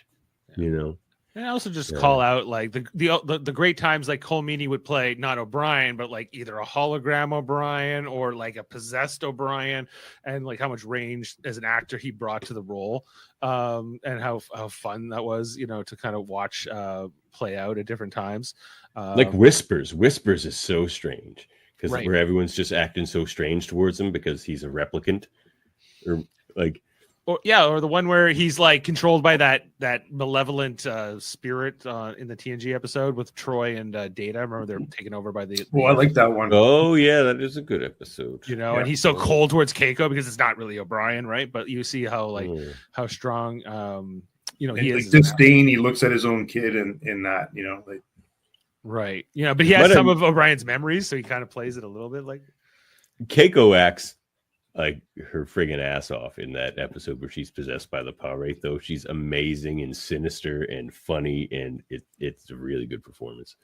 And I also just call out like the great times like Cole Meany would play not O'Brien, but like either a hologram O'Brien or like a possessed O'Brien, and like how much range as an actor he brought to the role, and how fun that was, to kind of watch play out at different times. Like Whispers is so strange because where everyone's just acting so strange towards him because he's a replicant, or like. Or the one where he's like controlled by that malevolent spirit in the TNG episode with Troy and Data. I remember they're taken over by the. I like that one. Oh yeah, that is a good episode. And he's so cold towards Keiko because it's not really O'Brien, right? But you see how how strong, he is. Disdain. He looks at his own kid in that, right. But he has some of O'Brien's memories, so he kind of plays it a little bit like. Keiko acts like her friggin' ass off in that episode where she's possessed by the Power Wraith, though. She's amazing and sinister and funny, and it's a really good performance.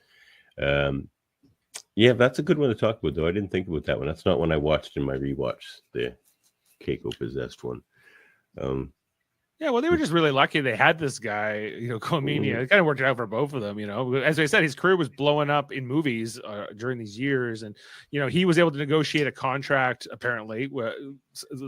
That's a good one to talk about, though. I didn't think about that one. That's not one I watched in my rewatch, the Keiko possessed one. Yeah, well, they were just really lucky they had this guy, Comenia. It kind of worked out for both of them, As I said, his career was blowing up in movies during these years. And, he was able to negotiate a contract, apparently, where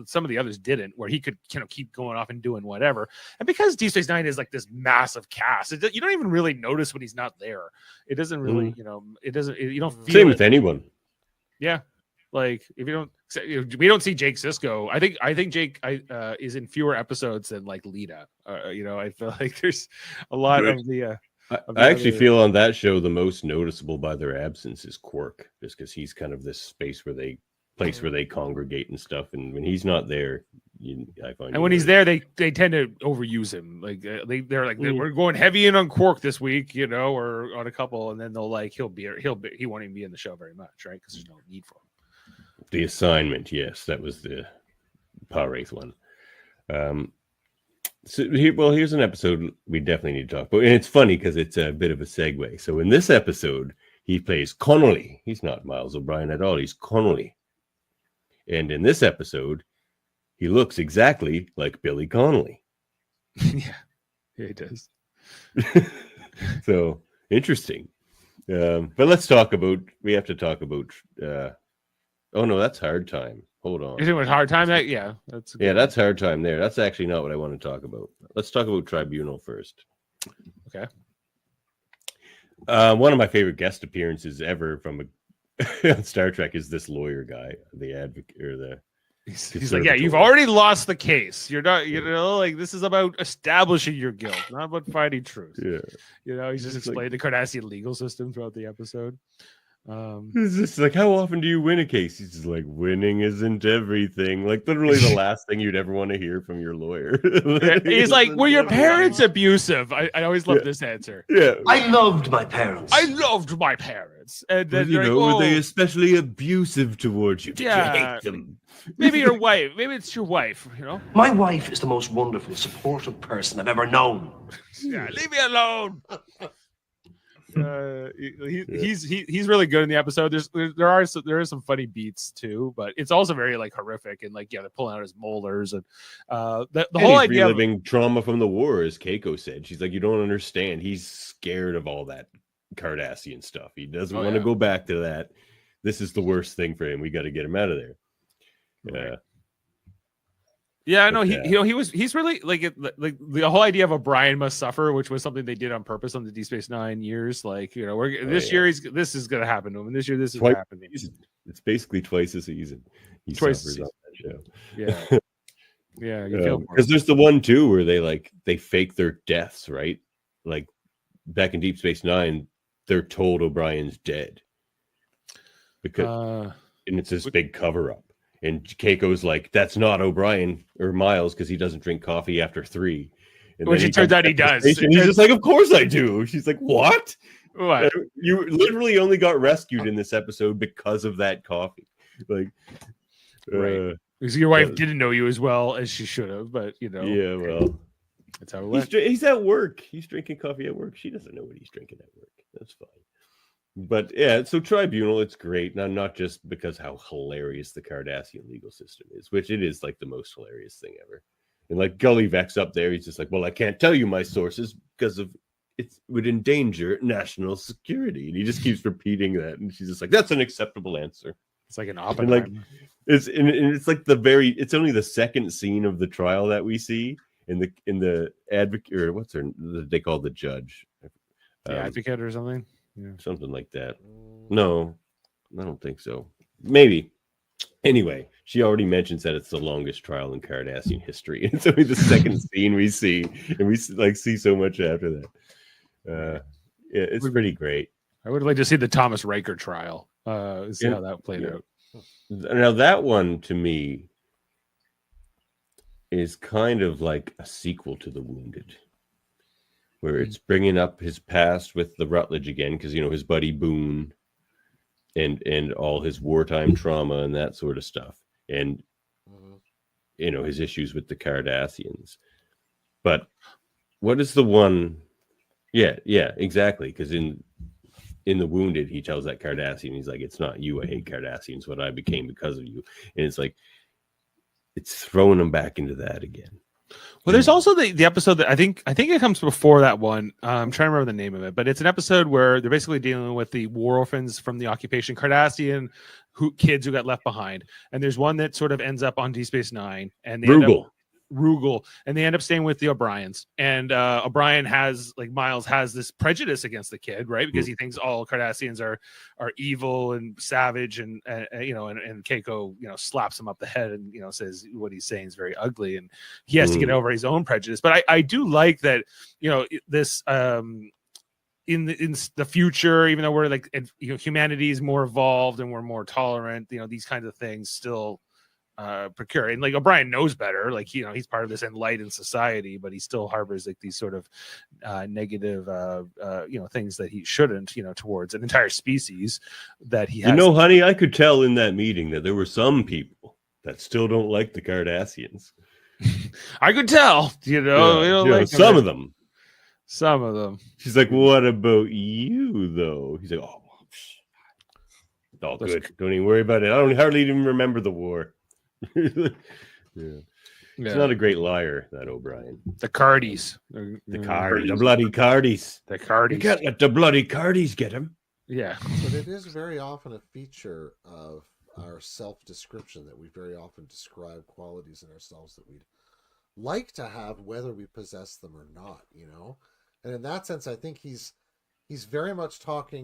some of the others didn't, where he could, keep going off and doing whatever. And because Deep Space Nine is like this massive cast, you don't even really notice when he's not there. It doesn't really, you don't feel Same with anyone. Yeah. Like we don't see Jake Sisko. I think Jake is in fewer episodes than like Lita. I feel like there's a lot of the. I actually feel on that show the most noticeable by their absence is Quark, just because he's kind of this space where they place where they congregate and stuff. And when he's not there, I find. And when he's there, they tend to overuse him. Like they're like we're going heavy in on Quark this week, you know, or on a couple, and then they'll like he won't even be in the show very much, right? Because there's no need for him. The assignment, yes, that was the Wraith one. Here's an episode we definitely need to talk about, and it's funny because it's a bit of a segue. So in this episode, he plays Connolly. He's not Miles O'Brien at all. He's Connolly, and in this episode, he looks exactly like Billy Connolly. Yeah, he does. So interesting. But let's talk about. We have to talk about. Oh no, that's Hard Time. Hold on. You're doing Hard Time? That's Hard Time there. That's actually not what I want to talk about. Let's talk about Tribunal first. Okay. One of my favorite guest appearances ever from on Star Trek is this lawyer guy, the advocate or the. He's like, yeah, you've already lost the case. You're not, you know, like this is about establishing your guilt, not about finding truth. Yeah. You know, he's just explained the Cardassian legal system throughout the episode. It's just like, how often do you win a case? He's just like, winning isn't everything. Like literally the last thing you'd ever want to hear from your lawyer. He's like, were your parents abusive? I always love this answer. Yeah. I loved my parents. And then were they especially abusive towards you? Did you hate them? Maybe your wife. Maybe it's your wife, you know? My wife is the most wonderful, supportive person I've ever known. Yeah, leave me alone. He's really good in the episode. There are some funny beats too, but it's also very like horrific and like they're pulling out his molars and the whole idea reliving trauma from the war, as Keiko said. She's like, you don't understand. He's scared of all that Cardassian stuff. He doesn't want to go back to that. This is the worst thing for him. We got to get him out of there. Right. Yeah, I know. He's really like the whole idea of O'Brien must suffer, which was something they did on purpose on the Deep Space Nine years. Like, you know, year this is going to happen to him, and this year this is happening. It's basically twice a season. He suffers on that show. Yeah, yeah. You feel because there's the one too where they fake their deaths, right? Like back in Deep Space Nine, they're told O'Brien's dead because and it's this big cover up. And Keiko's like, that's not O'Brien or Miles because he doesn't drink coffee after 3. And which it turns out he does. He's just like, of course I do. She's like, what? What? You literally only got rescued in this episode because of that coffee. Like, right. Because your wife didn't know you as well as she should have, but you know. Yeah, well, that's how it went. He's at work. He's drinking coffee at work. She doesn't know what he's drinking at work. That's fine. But yeah, so Tribunal, it's great. Now, not just because how hilarious the Cardassian legal system is, which it is like the most hilarious thing ever. And like Gully Vex up there, he's just like, well, I can't tell you my sources because of it would endanger national security. And he just keeps repeating that. And she's just like, that's an acceptable answer. It's like an Oppenheimer. And like, it's like it's only the second scene of the trial that we see in the advocate, or what's they call the judge. The advocate or something. Yeah. Something like that. No, I don't think so. Maybe. Anyway, she already mentions that it's the longest trial in Cardassian history. It's only the second scene we see, and we like see so much after that. Yeah, it's pretty great. I would like to see the Thomas Riker trial. See how that played out. Now that one to me is kind of like a sequel to The Wounded, where it's bringing up his past with the Rutledge again, because you know his buddy Boone, and all his wartime trauma and that sort of stuff, and you know his issues with the Cardassians. But what is the one? Yeah, exactly. Because in The Wounded, he tells that Cardassian, he's like, "It's not you I hate Cardassians, what I became because of you," and it's like it's throwing him back into that again. Well, there's also the episode that I think it comes before that one. I'm trying to remember the name of it, but it's an episode where they're basically dealing with the war orphans from the occupation Cardassian kids who got left behind. And there's one that sort of ends up on Deep Space Nine, and they Rugal, and they end up staying with the O'Briens. And O'Brien has, like Miles has this prejudice against the kid, right? Because he thinks all Cardassians are evil and savage, and you know, and Keiko, you know, slaps him up the head and, you know, says what he's saying is very ugly, and he has to get over his own prejudice. But I do like that, you know, this in the future, even though we're like, humanity is more evolved and we're more tolerant, these kinds of things still procure. And like O'Brien knows better, like, he's part of this enlightened society, but he still harbors like these sort of negative things that he shouldn't, towards an entire species that he has. Honey, I could tell in that meeting that there were some people that still don't like the Cardassians. I could tell, some of them. Some of them. She's like, what about you, though? He's like, oh, it's all good. Don't even worry about it. I don't hardly even remember the war. Yeah. He's not a great liar, that O'Brien. The Cardis. The bloody Cardis. The Cardis. You can't let the bloody Cardis get him. Yeah. But it is very often a feature of our self-description that we very often describe qualities in ourselves that we'd like to have, whether we possess them or not, And in that sense, I think he's very much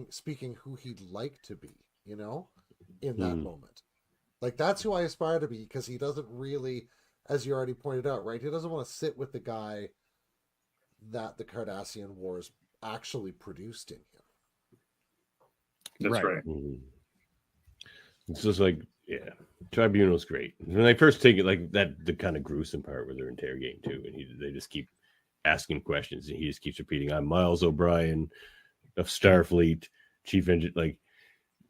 speaking who he'd like to be, in that moment. Like, that's who I aspire to be, because he doesn't really, as you already pointed out, right? He doesn't want to sit with the guy that the Cardassian Wars actually produced in him. That's right. Mm-hmm. It's just like, Tribunal's great. When they first take it, like that, the kind of gruesome part where they're interrogating too, and they just keep asking questions, and he just keeps repeating, "I'm Miles O'Brien of Starfleet, Chief Engineer," like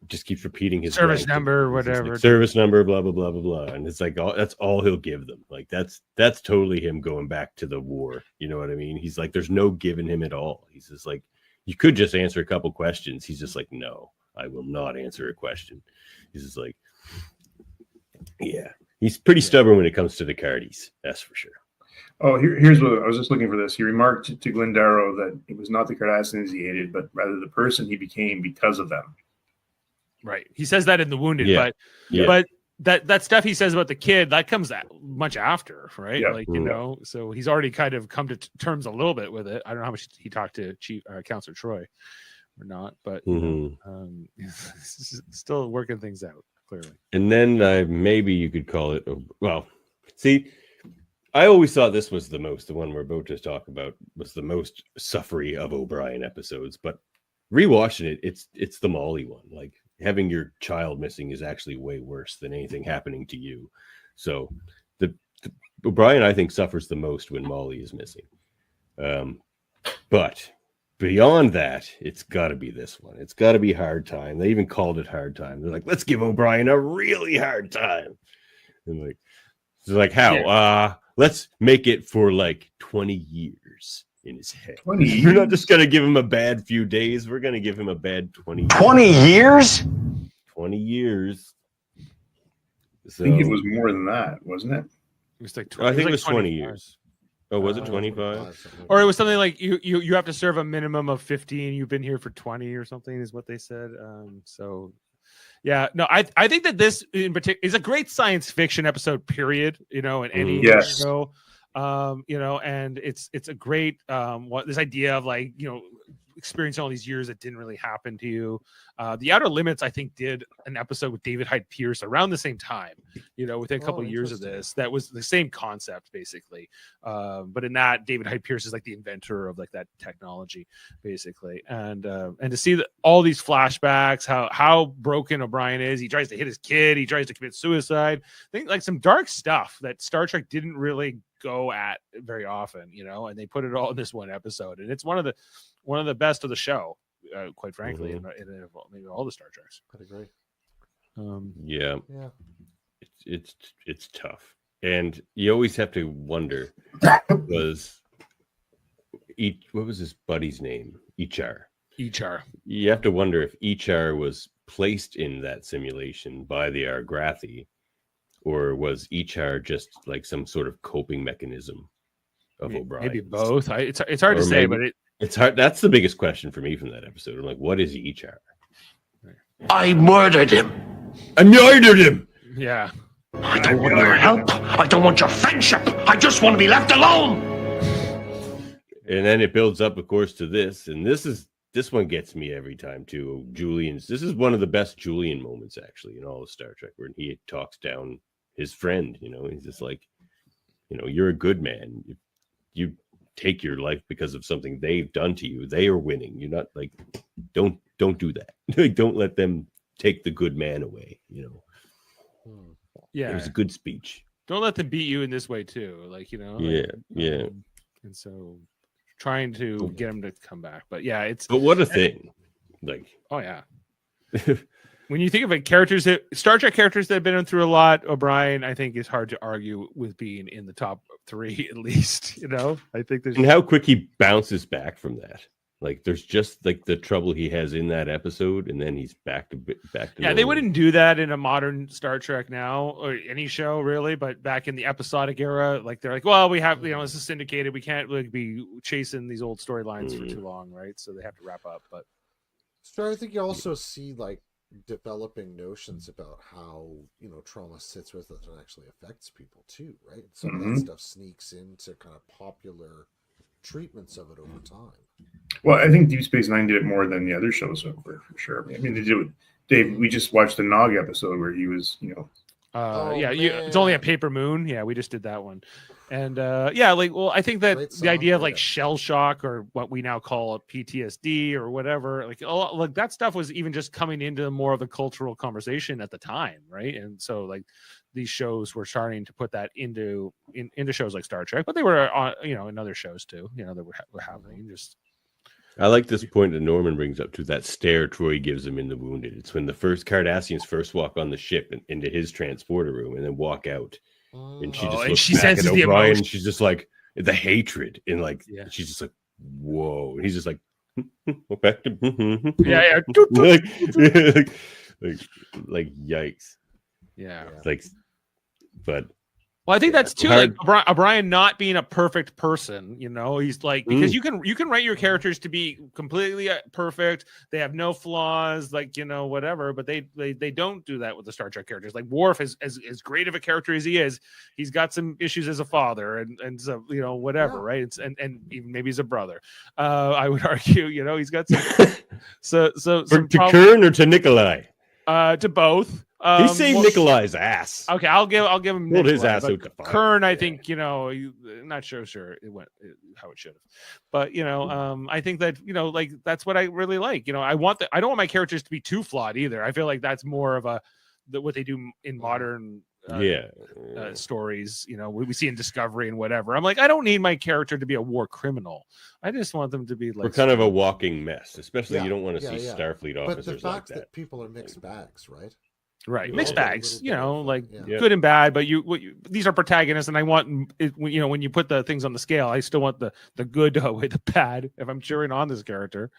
just keeps repeating his service number, whatever, like, service number, blah blah blah blah blah, and it's like that's all he'll give them. Like that's totally him going back to the war. You know what I mean? He's like, there's no giving him at all. He's just like, you could just answer a couple questions. He's just like, no, I will not answer a question. He's just like, yeah, he's pretty stubborn when it comes to the Cardis. That's for sure. Oh, here's what I was just looking for this. He remarked to Glendarrow that it was not the Cardassians he hated, but rather the person he became because of them. Right. He says that in The Wounded, but that stuff he says about the kid, that comes much after, right? Yeah. Like, so he's already kind of come to terms a little bit with it. I don't know how much he talked to Counselor Troy or not, but still working things out, clearly. And then maybe you could call it, see, I always thought this was the one we're about to talk about was the most suffery of O'Brien episodes, but rewatching it, it's the Molly one. Like, having your child missing is actually way worse than anything happening to you. So the O'Brien, I think, suffers the most when Molly is missing. But beyond that, it's got to be this one. It's got to be Hard Time. They even called it Hard Time. They're like, let's give O'Brien a really hard time. And like, it's like, how? Yeah. Let's make it for like 20 years. In his head. 20 years? We're not just going to give him a bad few days. We're going to give him a bad 20 years. 20 years? 20 years. So, I think it was more than that, wasn't it? It was like 20, I think it was 20 25. years. Oh, was it 25? Or it was something like you have to serve a minimum of 15. You've been here for 20 or something is what they said. So yeah, no, I think that this in particular is a great science fiction episode, period, in any show. And it's a great this idea of like, experiencing all these years that didn't really happen to you. The Outer Limits, I think, did an episode with David Hyde Pierce around the same time, within a couple of years of this. That was the same concept, basically. But in that, David Hyde Pierce is like the inventor of like that technology, basically. And to see all these flashbacks, how broken O'Brien is. He tries to hit his kid. He tries to commit suicide. I think like some dark stuff that Star Trek didn't really go at very often, and they put it all in this one episode. And it's one of the best of the show, quite frankly, in maybe all the Star Treks. I agree. Yeah. It's tough, and you always have to wonder what was his buddy's name? HR. You have to wonder if HR was placed in that simulation by the Argrathi, or was HR just like some sort of coping mechanism of O'Brien? Maybe both. It's hard to say, but it's hard. That's the biggest question for me from that episode. I'm like, what is HR? I murdered him. Yeah. I don't want your help. I don't want your friendship. I just want to be left alone. And then it builds up, of course, to this. And this one gets me every time too. This is one of the best Julian moments actually in all of Star Trek, where he talks down his friend. He's just like, you're a good man. You take your life because of something they've done to you. They are winning. You're not like, don't do that. Like, don't let them take the good man away. Yeah, it was a good speech. Don't let them beat you in this way too. Like, Yeah. And so trying to get him to come back, but yeah, but what a thing. Like, oh yeah. When you think of it, Star Trek characters that have been through a lot, O'Brien, I think, is hard to argue with being in the top 3 at least. I think there's, and how quick he bounces back from that. Like, there's just like the trouble he has in that episode, and then he's back to. Yeah, normal. They wouldn't do that in a modern Star Trek now, or any show really. But back in the episodic era, like they're like, well, we have, this is syndicated. We can't like be chasing these old storylines for too long, right? So they have to wrap up. But so I think you also see like developing notions about how trauma sits with us and actually affects people too, right? Some of that stuff sneaks into kind of popular treatments of it over time. Well, I think Deep Space Nine did it more than the other shows for sure. I mean, they did it. Dave, we just watched the Nog episode where he was, it's only a paper moon. Yeah, we just did that one. And I think that the idea of like shell shock, or what we now call PTSD or whatever, like that stuff was even just coming into more of the cultural conversation at the time, right? And so like these shows were starting to put that into shows like Star Trek, but they were on, in other shows too, that were happening. Just I like this point that Norman brings up to that stare Troy gives him in The Wounded. It's when the first Cardassians first walk on the ship into his transporter room and then walk out. And she just looks back at O'Brien, and she's just like the hatred, and like she's just like, whoa. And he's just like, back to like yikes. Yeah. Like, but well, I think that's too like O'Brien not being a perfect person, he's like, because you can write your characters to be completely perfect. They have no flaws, like, whatever, but they don't do that with the Star Trek characters. Like Worf, as great of a character as he is, he's got some issues as a father and so, whatever, right? It's, and even maybe he's a brother. I would argue, he's got some some to Kern or to Nikolai? To both. He saved Nikolai's ass. Okay, I'll give him. Pulled his ass out to fire. Kern, I think not sure it went how it should have, but I think that like that's what I really like. I don't want my characters to be too flawed either. I feel like that's more of what they do in modern stories. We see in Discovery and whatever. I'm like, I don't need my character to be a war criminal. I just want them to be like, we're kind of a walking mess. Especially you don't want to see Starfleet officers but the fact like that. People are mixed bags, right? Right, mixed bags, good and bad. But these are protagonists, and I want when you put the things on the scale, I still want the good to outweigh the bad if I'm cheering on this character,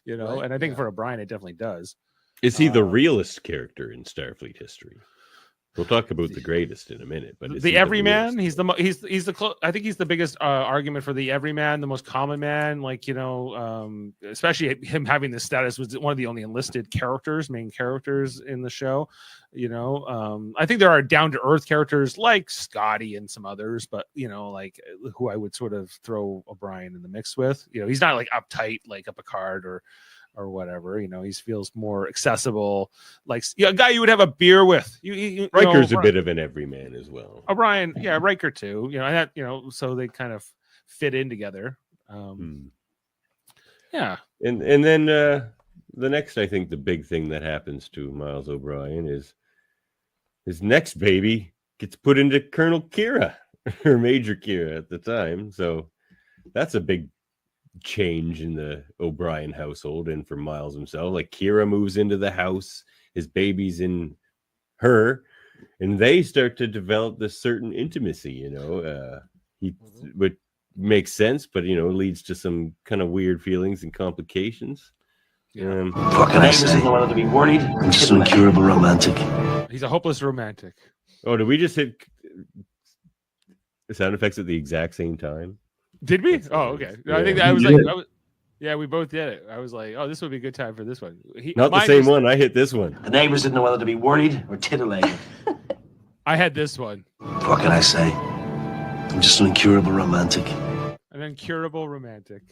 Right? And I think for O'Brien, it definitely does. Is he the realest character in Starfleet history? We'll talk about the greatest in a minute, but the everyman, I think he's the biggest argument for the everyman, the most common man. Like especially him having this status, was one of the only enlisted main characters in the show. I think there are down to earth characters like Scotty and some others, but like who I would sort of throw O'Brien in the mix with. He's not like uptight like a Picard or whatever, he feels more accessible, like a guy you would have a beer with. Riker's a bit of an everyman as well. O'Brien, Riker too. So they kind of fit in together. Yeah, and then the next, I think, the big thing that happens to Miles O'Brien is his next baby gets put into Colonel Kira or Major Kira at the time. So that's a big change in the O'Brien household, and for Miles himself. Like Kira moves into the house, his baby's in her, and they start to develop this certain intimacy. Which makes sense, but leads to some kind of weird feelings and complications. What can I say? To be worried. I'm just an incurable romantic. He's a hopeless romantic. Oh, did we just hit the sound effects at the exact same time? Did we? Oh, okay. I think that we both did it. I was like, oh, this would be a good time for this one. Not the same one. I hit this one. The neighbors didn't know whether to be worried or titillated. I had this one. What can I say? I'm just an incurable romantic. An incurable romantic.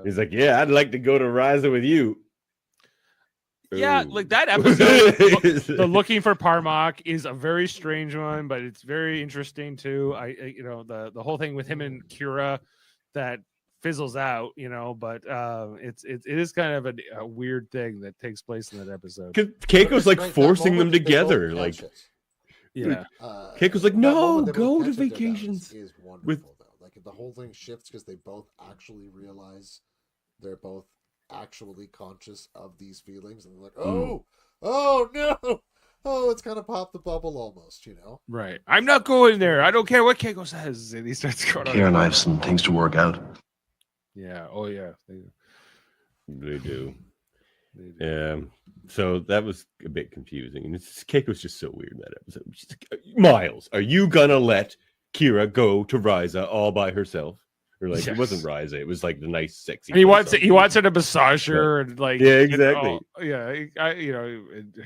He's like, yeah, I'd like to go to Ryza with you. Yeah, like that episode, the looking for Parmak is a very strange one, but it's very interesting too. The whole thing with him and Kira, that fizzles out, but it is kind of a weird thing that takes place in that episode. Keiko's like Right, that forcing them moment that they both together. catch Like, it. Yeah. Keiko's like, that no, moment they go both to catch it, though, vacations. is wonderful with- though. Like the whole thing shifts because they both actually realize they're both actually conscious of these feelings, and they're like, oh no, oh, it's kind of popped the bubble almost, Right. I'm not going there. I don't care what Keiko says. And he starts going Kira and I on. have some things to work out. Yeah. Oh, yeah. They do. So that was a bit confusing, and Keiko's just so weird in that episode. She's like, Miles, are you gonna let Kira go to Ryza all by herself? Or like, Yes. it wasn't Ryza, it was like the nice, sexy. And he place wants on her to massage her and like Yeah, exactly.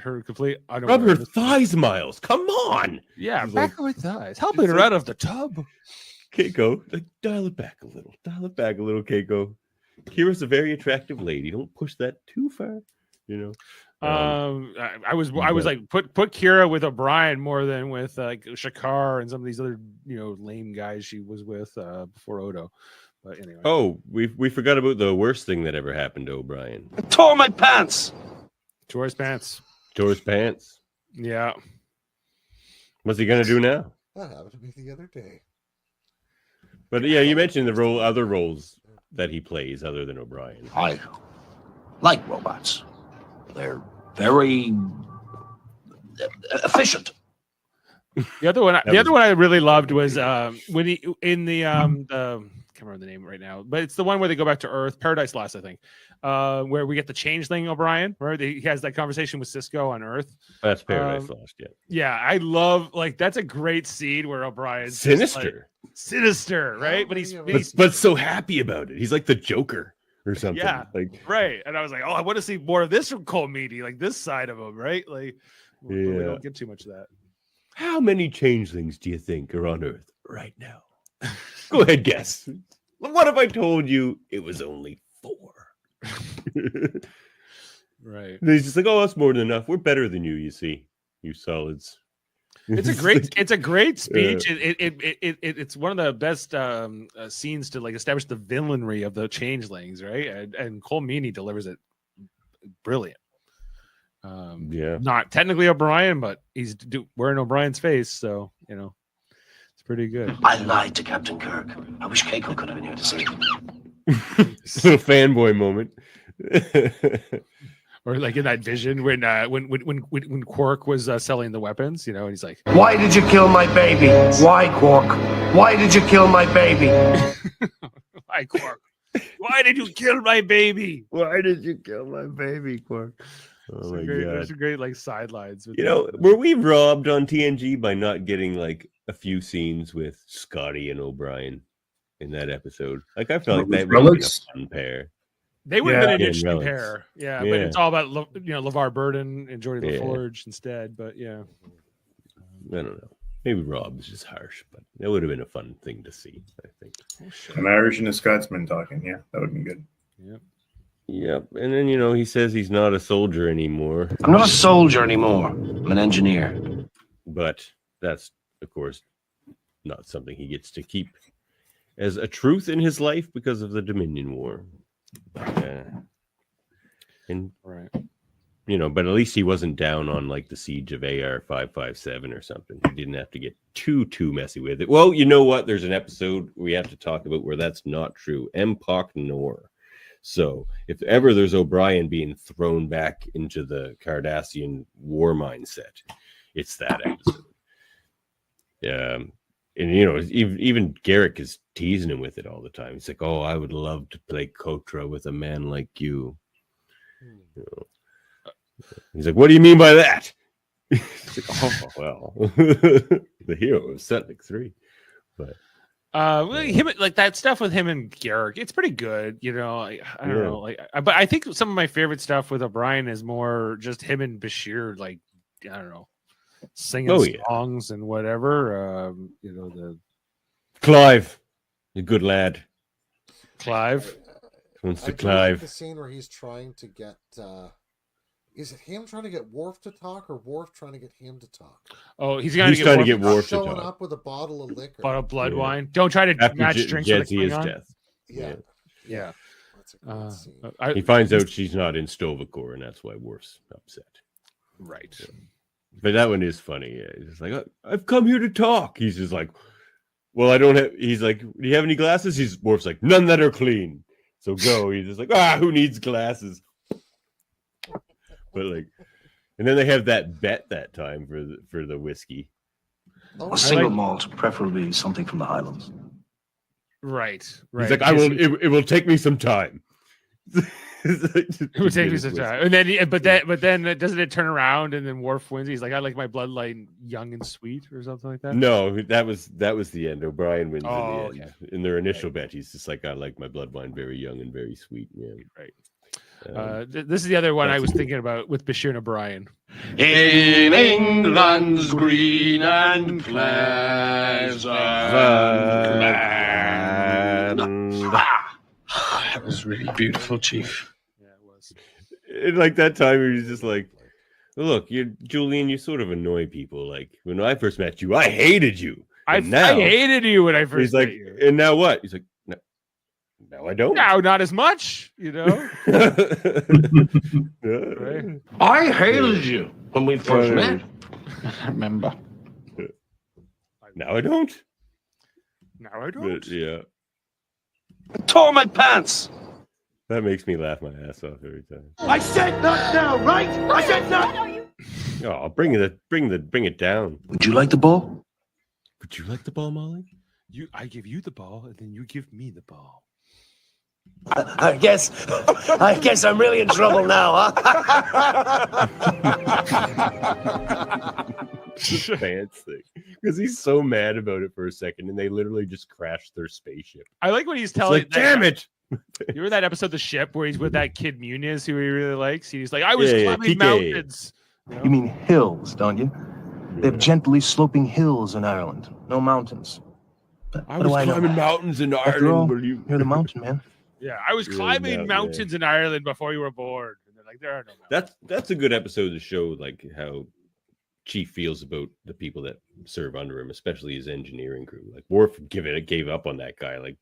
her complete Rub her unawareness. thighs, Miles. Come on, Yeah, She's back like- her thighs, helping her like- out of the tub. Keiko. Like, dial it back a little. Dial it back a little, Keiko. Kira's a very attractive lady. Don't push that too far. I was like put Kira with O'Brien more than with like Shakar and some of these other lame guys she was with before Odo. But anyway. Oh, we forgot about the worst thing that ever happened to O'Brien. I tore my pants. Tourist pants. Tore his pants. Yeah. What's he gonna do now? That happened to me the other day. But yeah, you mentioned the other roles that he plays other than O'Brien. I like robots. They're very efficient. The other one I really loved was when he in the can't remember the name right now, but it's the one where they go back to Earth, Paradise Lost, I think, where we get the changeling O'Brien, right? He has that conversation with Cisco on Earth. That's Paradise Lost, yeah. Yeah, I love that's a great scene where O'Brien's just, like, sinister, right? But but so happy about it. He's like the Joker or something. Yeah. Like, right. And I was like, oh, I want to see more of this from Cole Meany, like this side of him, right? Like, we don't get too much of that. how many changelings do you think are on Earth right now? Go ahead, guess. What if I told you it was only 4? Right. And he's just like, oh, that's more than enough. We're better than you see, you solids. It's a great speech. It's one of the best scenes to like establish the villainry of the changelings, right? And Cole Meany delivers it brilliant. Yeah. Not technically O'Brien, but he's wearing O'Brien's face, so it's pretty good. I lied to Captain Kirk. I wish Keiko could have been here to see it. Little fanboy moment. Or like in that vision when Quark was selling the weapons, and he's like, Why did you kill my baby? Why, Quark? Why did you kill my baby? "Hi, Quark. Why did you kill my baby?" Why did you kill my baby, Quark? Oh my God. There's some great like sidelines. Were we robbed on TNG by not getting like a few scenes with Scotty and O'Brien in that episode? Like, I felt like that would have been a fun pair. They would have been an Yeah, interesting relics. pair. Yeah, Yeah. but it's all about LeVar Burton and Jordy LaForge instead. But yeah. I don't know. Maybe Rob is just harsh, but that would have been a fun thing to see, I think. An Irish and a Scotsman talking. Yeah, that would be good. Yep. Yep. And then, he says he's not a soldier anymore. I'm not a soldier anymore. I'm an engineer. But that's, of course, not something he gets to keep as a truth in his life because of the Dominion War. And Right. but at least he wasn't down on like the siege of AR-557 or something. He didn't have to get too messy with it. Well, you know what? There's an episode we have to talk about where that's not true. Empok Nor. So if ever there's O'Brien being thrown back into the Cardassian war mindset, it's that episode. And even Garrick is teasing him with it all the time. He's like, "Oh, I would love to play Kotra with a man like you." He's like, "What do you mean by that?" He's like, "Oh, well, the hero of Setlik 3." But him like that stuff with him and Garrick, it's pretty good. I don't know, but I think some of my favorite stuff with O'Brien is more just him and Bashir, like I don't know, singing songs and whatever. The Clive, a good lad. Clive. Wants to I do like Clive. the scene where he's trying to get. Is it him trying to get Worf to talk, or Worf trying to get him to talk? Oh, he's trying to get Worf to showing talk. up with a bottle of liquor. Bottle of blood wine. Don't try to After match drinks with a Jedzie's Klingon. death. Yeah. Yeah. That's a great scene. He finds out she's not in Stovacor, and that's why Worf's upset. Right. Yeah. But that one is funny. Yeah. He's just like, I've come here to talk. He's just like, well, I don't have. He's like, do you have any glasses? Worf's like, none that are clean. So go. He's just like, who needs glasses? But like, and then they have that bet that time for the whiskey. A single malt, preferably something from the Highlands. Right. He's like, it will take me some time. It would take me some time, and then but then doesn't it turn around and then Worf wins? He's like, I like my bloodline young and sweet, or something like that. No, that was the end. O'Brien wins in the end. Okay. In their initial bet, he's just like, I like my bloodline very young and very sweet. Yeah, right. This is the other one I was thinking about with Bashir and O'Brien. In England's green and pleasant land. That was really beautiful, Chief. Yeah, it was. And like that time, he's just like, look, Julian, you sort of annoy people. Like when I first met you, I hated you. I hated you when I first met you. And now what? He's like, no, I don't. No, not as much, right? I hated you when we first met. I remember. Now I don't. But, yeah. I tore my pants. That makes me laugh my ass off every time. I said not now, right? I said not. Oh, bring it down. Would you like the ball? Would you like the ball, Molly? I give you the ball, and then you give me the ball. I guess I'm really in trouble now, huh? Pants thing, because he's so mad about it for a second, and they literally just crashed their spaceship. I like when he's telling, like, damn it! You remember that episode of The Ship where he's with that kid Muniz who he really likes? He's like, I was climbing mountains. You mean hills, don't you? They have gently sloping hills in Ireland, no mountains. But I was climbing mountains in Ireland. You're the mountain man. Yeah, I was climbing mountains in Ireland before you were born. And they're like, there are no mountains. That's a good episode to show like how Chief feels about the people that serve under him, especially his engineering crew. Like Worf gave up on that guy like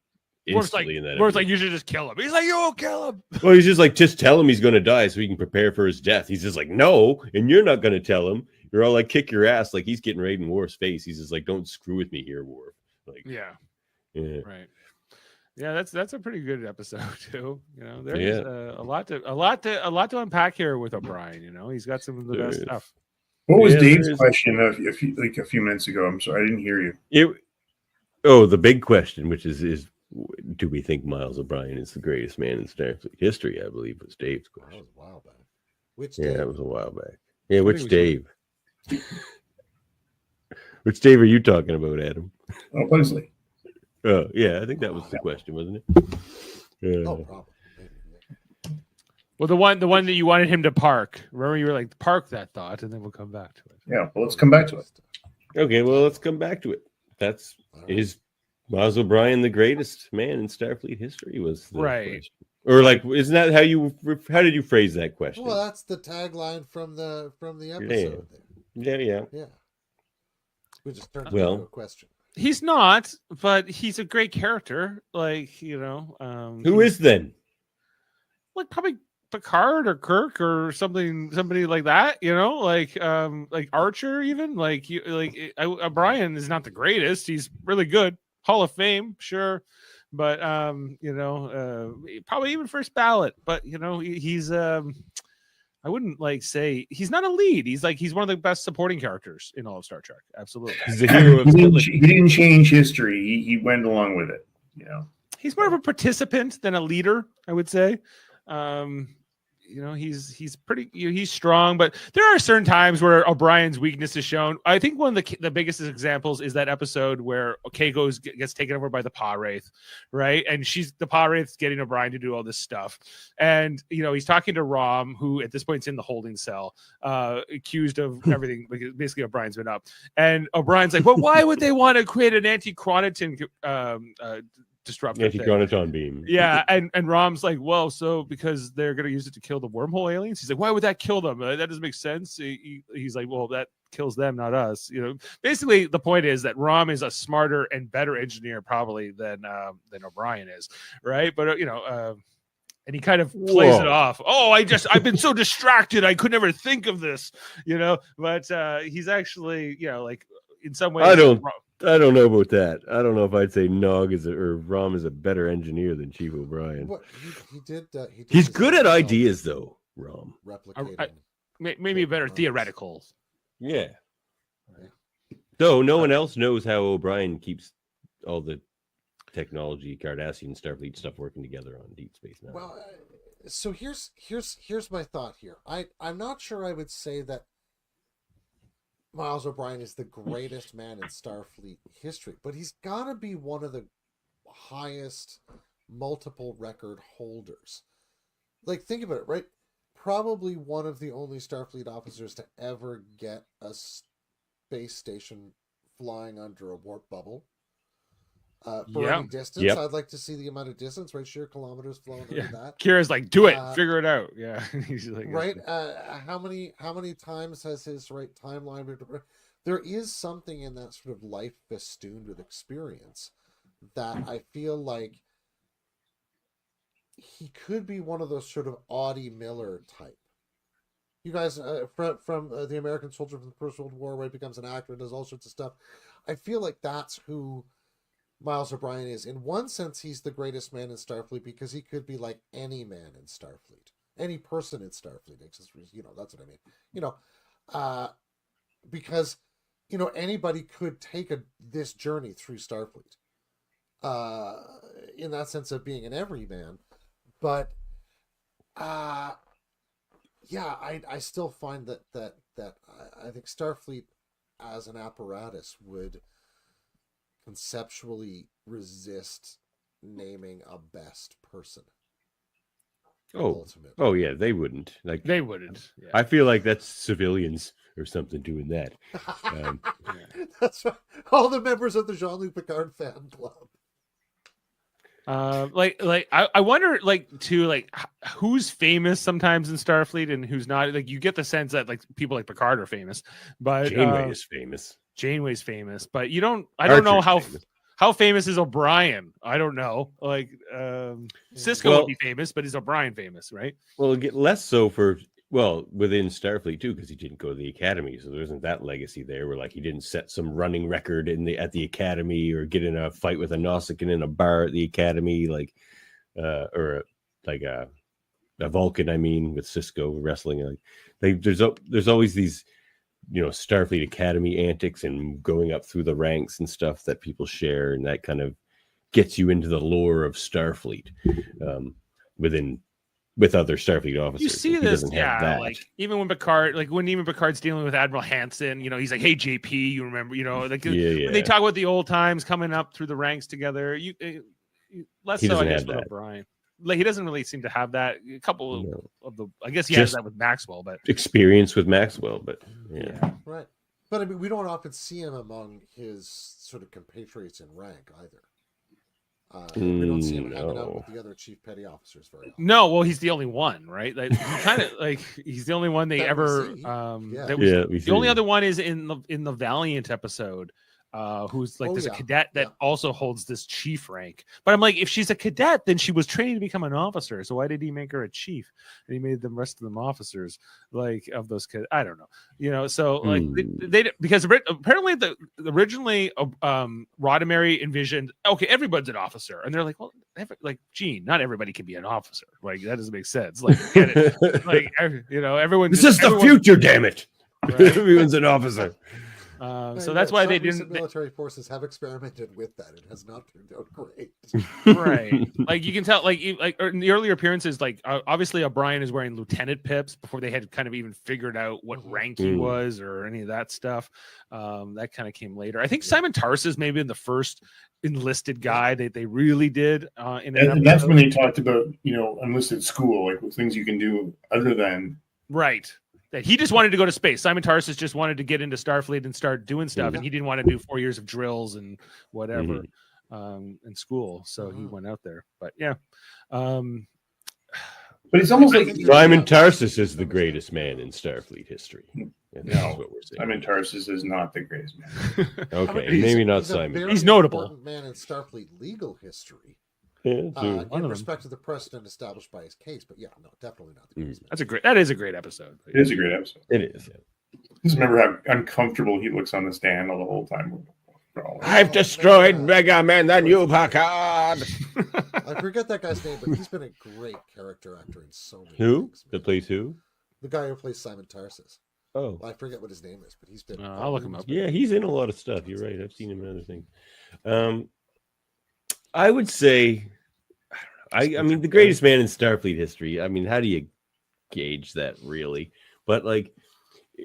instantly in that. Worf's like, you should just kill him. He's like, you won't kill him. Well, he's just like, just tell him he's going to die so he can prepare for his death. He's just like, no, and you're not going to tell him. You're all like, kick your ass. Like he's getting right in Worf's face. He's just like, don't screw with me here, Worf. Like, yeah, right. Yeah, that's a pretty good episode too. There's a lot to unpack here with O'Brien. He's got some of the best stuff. What was Dave's question a few minutes ago? I'm sorry, I didn't hear you. The big question, which is do we think Miles O'Brien is the greatest man in Starfleet history? I believe was Dave's question. That was a while back. Which Dave? Dave? That was a while back. Yeah, which Dave? Which Dave are you talking about, Adam? Oh, Leslie. Oh, yeah, I think that was the question, wasn't it? Oh, probably. Well, the one that you wanted him to park. Remember, you were like, park that thought, and then we'll come back to it. Yeah, well, let's come back to it. Okay, well, let's come back to it. Is Miles O'Brien the greatest man in Starfleet history? Was the question. Or like, isn't that how did you phrase that question? Well, that's the tagline from the episode. Yeah. We just turned it into a question. He's not, but he's a great character. Like, who is then? Like probably Picard or Kirk or somebody like that. Like Archer even. O'Brien is not the greatest. He's really good. Hall of Fame, sure. But probably even first ballot. But he's I wouldn't say he's not a lead. He's one of the best supporting characters in all of Star Trek. Absolutely. He's a hero. He didn't change history. He went along with it. He's more of a participant than a leader, I would say. He's pretty. He's strong, but there are certain times where O'Brien's weakness is shown. I think one of the biggest examples is that episode where Keiko gets taken over by the Pa Wraith, right? And the Pa Wraith's getting O'Brien to do all this stuff, and he's talking to Rom, who at this point is in the holding cell, accused of everything. Basically, O'Brien's been up, and O'Brien's like, "Well, why would they want to create an anti-chronoton disruptor anti-chronoton beam?" Yeah, and Rom's like, well, so because they're going to use it to kill the wormhole aliens. He's like, why would that kill them? That doesn't make sense. He's like, well, that kills them, not us. Basically the point is that Rom is a smarter and better engineer probably than O'Brien is, right? But and he kind of plays it off. Oh, I've been so distracted, I could never think of this, But he's actually, like in some ways, I don't know about that. I don't know if I'd say Nog or Rom is a better engineer than Chief O'Brien. What he did He's good at ideas, though. Rom replicating. Maybe better theoretical. Yeah. Right. So no one else knows how O'Brien keeps all the technology, Cardassian, Starfleet stuff working together on Deep Space Nine. Well, so here's my thought here. I'm not sure I would say that Miles O'Brien is the greatest man in Starfleet history, but he's got to be one of the highest multiple record holders. Like, think about it, right? Probably one of the only Starfleet officers to ever get a space station flying under a warp bubble. For any distance, I'd like to see the amount of distance, right? Sheer kilometers flown under that. Kira's like, do it, figure it out. Yeah, he's like, right. How many times has his timeline been? There is something in that sort of life festooned with experience that I feel like he could be one of those sort of Audie Miller type. You guys, from the American Soldier from the First World War, where he becomes an actor and does all sorts of stuff. I feel like that's who Miles O'Brien is. In one sense, he's the greatest man in Starfleet because he could be like any man in Starfleet, any person in Starfleet. That's what I mean. Because anybody could take this journey through Starfleet. In that sense of being an everyman, but I still find that I think Starfleet as an apparatus would conceptually resist naming a best person. Ultimately. Oh yeah, they wouldn't. They wouldn't. Yeah. I feel like that's civilians or something doing that. That's right. All the members of the Jean-Luc Picard fan club. I wonder, too, who's famous sometimes in Starfleet and who's not. Like, you get the sense that people like Picard are famous, but Janeway is famous. Janeway's famous, but I don't know how famous is O'Brien. I don't know. Cisco would be famous, but is O'Brien famous, right? Well, get less so within Starfleet too, because he didn't go to the academy, so there isn't that legacy there where he didn't set some running record at the academy or get in a fight with a Nausicaan in a bar at the academy, or a Vulcan. I mean, with Cisco wrestling, there's always these Starfleet Academy antics and going up through the ranks and stuff that people share, and that kind of gets you into the lore of Starfleet with other Starfleet officers. You see this, even when Picard's dealing with Admiral Hansen, he's like, "Hey JP, you remember?" When they talk about the old times coming up through the ranks together. Less so, I guess, with O'Brien. He doesn't really seem to have that. A couple of the, I guess he has that with Maxwell, but experience with Maxwell, but yeah. Right. But I mean, we don't often see him among his sort of compatriots in rank either. We don't see him hanging out with the other chief petty officers very often. No, well, he's the only one, right? He's the only one they ever. The only other one is in the Valiant episode. Who's a cadet that also holds this chief rank. But I'm like, if she's a cadet, then she was trained to become an officer. So why did he make her a chief? And he made the rest of them officers, of those kids. I don't know. So they because apparently originally Roddenberry envisioned, okay, everybody's an officer, and they're like, well, Gene, not everybody can be an officer. That doesn't make sense. Get it? Everyone. This is the future, damn it! Right? Everyone's an officer. So that's why they didn't. Military forces have experimented with that. It has not turned out great. Right. You can tell, in the earlier appearances, obviously O'Brien is wearing lieutenant pips before they had kind of even figured out what rank he was or any of that stuff. That kind of came later. I think Simon Tarsus may have been the first enlisted guy that they really did. And that's when they talked about, enlisted school, things you can do other than. Right. That he just wanted to go to space. Simon Tarsus just wanted to get into Starfleet and start doing stuff, and he didn't want to do 4 years of drills and whatever in school. So he went out there. But But it's almost like Simon Tarsus is the greatest man in Starfleet history. And No. that's what we're saying. Simon Tarsus is not the greatest man. Okay, maybe not Simon. Very He's notable. important man in Starfleet legal history. Yeah, true. In respect to the precedent established by his case, but yeah, no, definitely not the greatest man. That is a great episode. It is a great episode. It is. Yeah. Just remember how uncomfortable he looks on the stand the whole time. I've destroyed bigger men than you, Packard. I forget that guy's name, but he's been a great character actor in so many Who? things. The man. plays who? The guy who plays Simon Tarsus. Oh, Well, I forget what his name is, but he's been. I'll look him up. yeah, he's in a lot of stuff. You're right. I've seen him in other things. I would say, I mean, the greatest man in Starfleet history. I mean, how do you gauge that really? But like,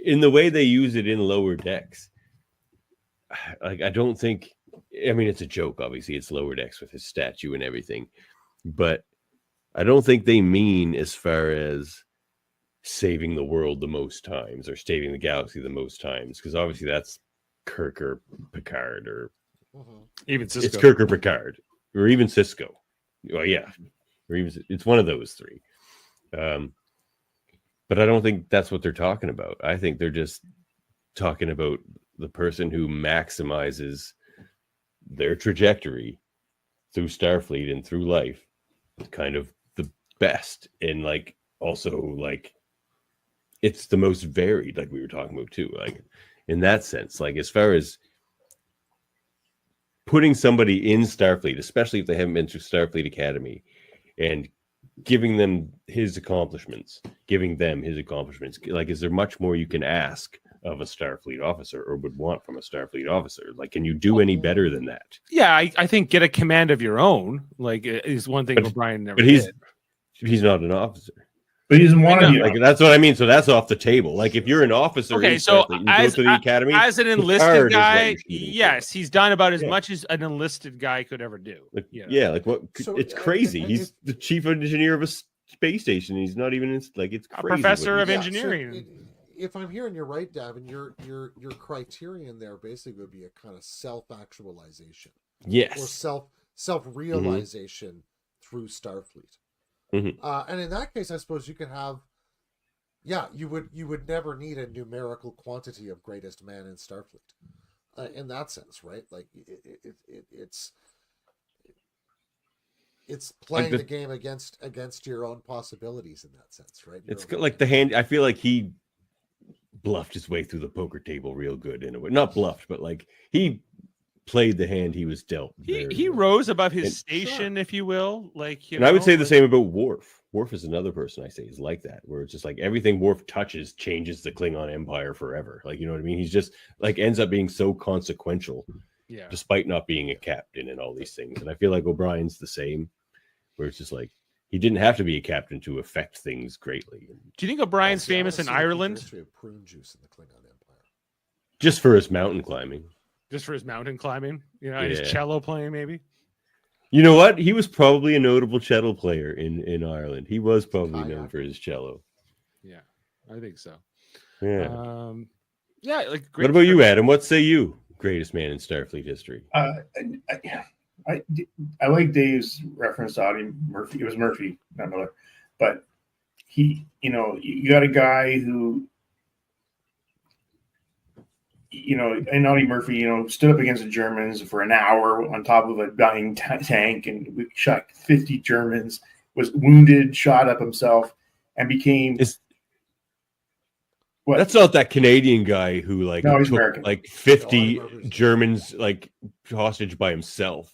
in the way they use it in Lower Decks, like I don't think. I mean, it's a joke. Obviously, it's Lower Decks with his statue and everything, but I don't think they mean as far as saving the world the most times or saving the galaxy the most times, because obviously that's Kirk or Picard or Even Cisco. it's Kirk or Picard or even Cisco. Well, yeah, or even it's one of those three. But I don't think that's what they're talking about. I think they're just talking about the person who maximizes their trajectory through Starfleet and through life, kind of the best, and like also like it's the most varied, like we were talking about too, like in that sense, like as far as putting somebody in Starfleet, especially if they haven't been through Starfleet Academy, and giving them his accomplishments, like is there much more you can ask of a Starfleet officer or would want from a Starfleet officer? Like, can you do any better than that? Yeah, I think get a command of your own, like, is one thing O'Brien never But did. he's not an officer. But he doesn't want to I be. Like that's what I mean. So that's off the table. Like if you're an officer, Okay, in so Starfleet, you go to the academy as an enlisted Picard is what guy, you're shooting for. yes, he's done about as Yeah. much as an enlisted guy could ever do. Like, you know? yeah, like what? So, it's crazy. and He's the chief engineer of a space station. He's not even in, like it's A crazy. professor what of he Yeah, does. engineering. If I'm hearing you right, Davin, your criterion there basically would be a kind of self-actualization or Yes. self-realization through Starfleet. Mhm. And in that case, I suppose you can have, you would never need a numerical quantity of greatest man in Starfleet. In that sense, right? Like it's playing the- the game against your own possibilities in that sense, right? Your It's own- like the hand. I feel like he bluffed his way through the poker table real good in a way. Not bluffed, but like he played the hand he was dealt. very He well. rose above his And- station, if you will. Like, you And I would know, say the like- same about Worf. Worf is another person I say is like that, where it's just like everything Worf touches changes the Klingon Empire forever. Like, you know what I mean? He's just like ends up being so consequential, Yeah. despite not being a captain and all these things. And I feel like O'Brien's the same, where it's just like he didn't have to be a captain to affect things greatly. Do you think O'Brien's See, I wanna famous in see the future Ireland history of prune juice in the Klingon Empire. Just for his mountain climbing. just for his mountain climbing? You know, and his Yeah. cello playing, maybe. You know what? He was probably a notable cello player in Ireland. He was probably known Kayak. for his cello. Yeah, I think so. Yeah. Yeah, like What about you, Adam? What say you? Greatest man in Starfleet history. I like Dave's reference to Audie Murphy. It was Murphy, not Miller, but he, you got a guy who, and Audie Murphy, stood up against the Germans for an hour on top of a dying tank, and we shot 50 Germans. Was wounded, shot up himself, and became. What? That's not that Canadian guy who like No, he's took American. like 50 No, I'm Germans like hostage by himself.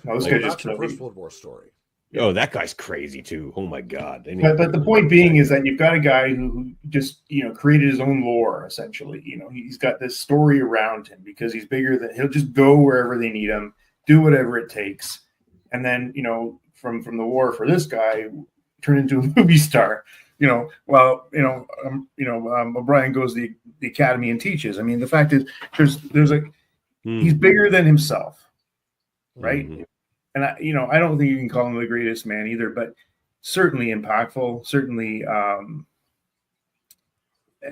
No, this Like, guy That's just the killed First me. World War story. Oh, that guy's crazy too. Oh my god. But the point being is that you've got a guy who just created his own lore essentially. He's got this story around him because he's bigger than he'll just go wherever they need him, do whatever it takes, and then from the war for this guy turn into a movie star. O'Brien goes to the academy and teaches. I mean, the fact is there's he's bigger than himself, right? Mhm. And I don't think you can call him the greatest man either, but certainly impactful. Certainly, I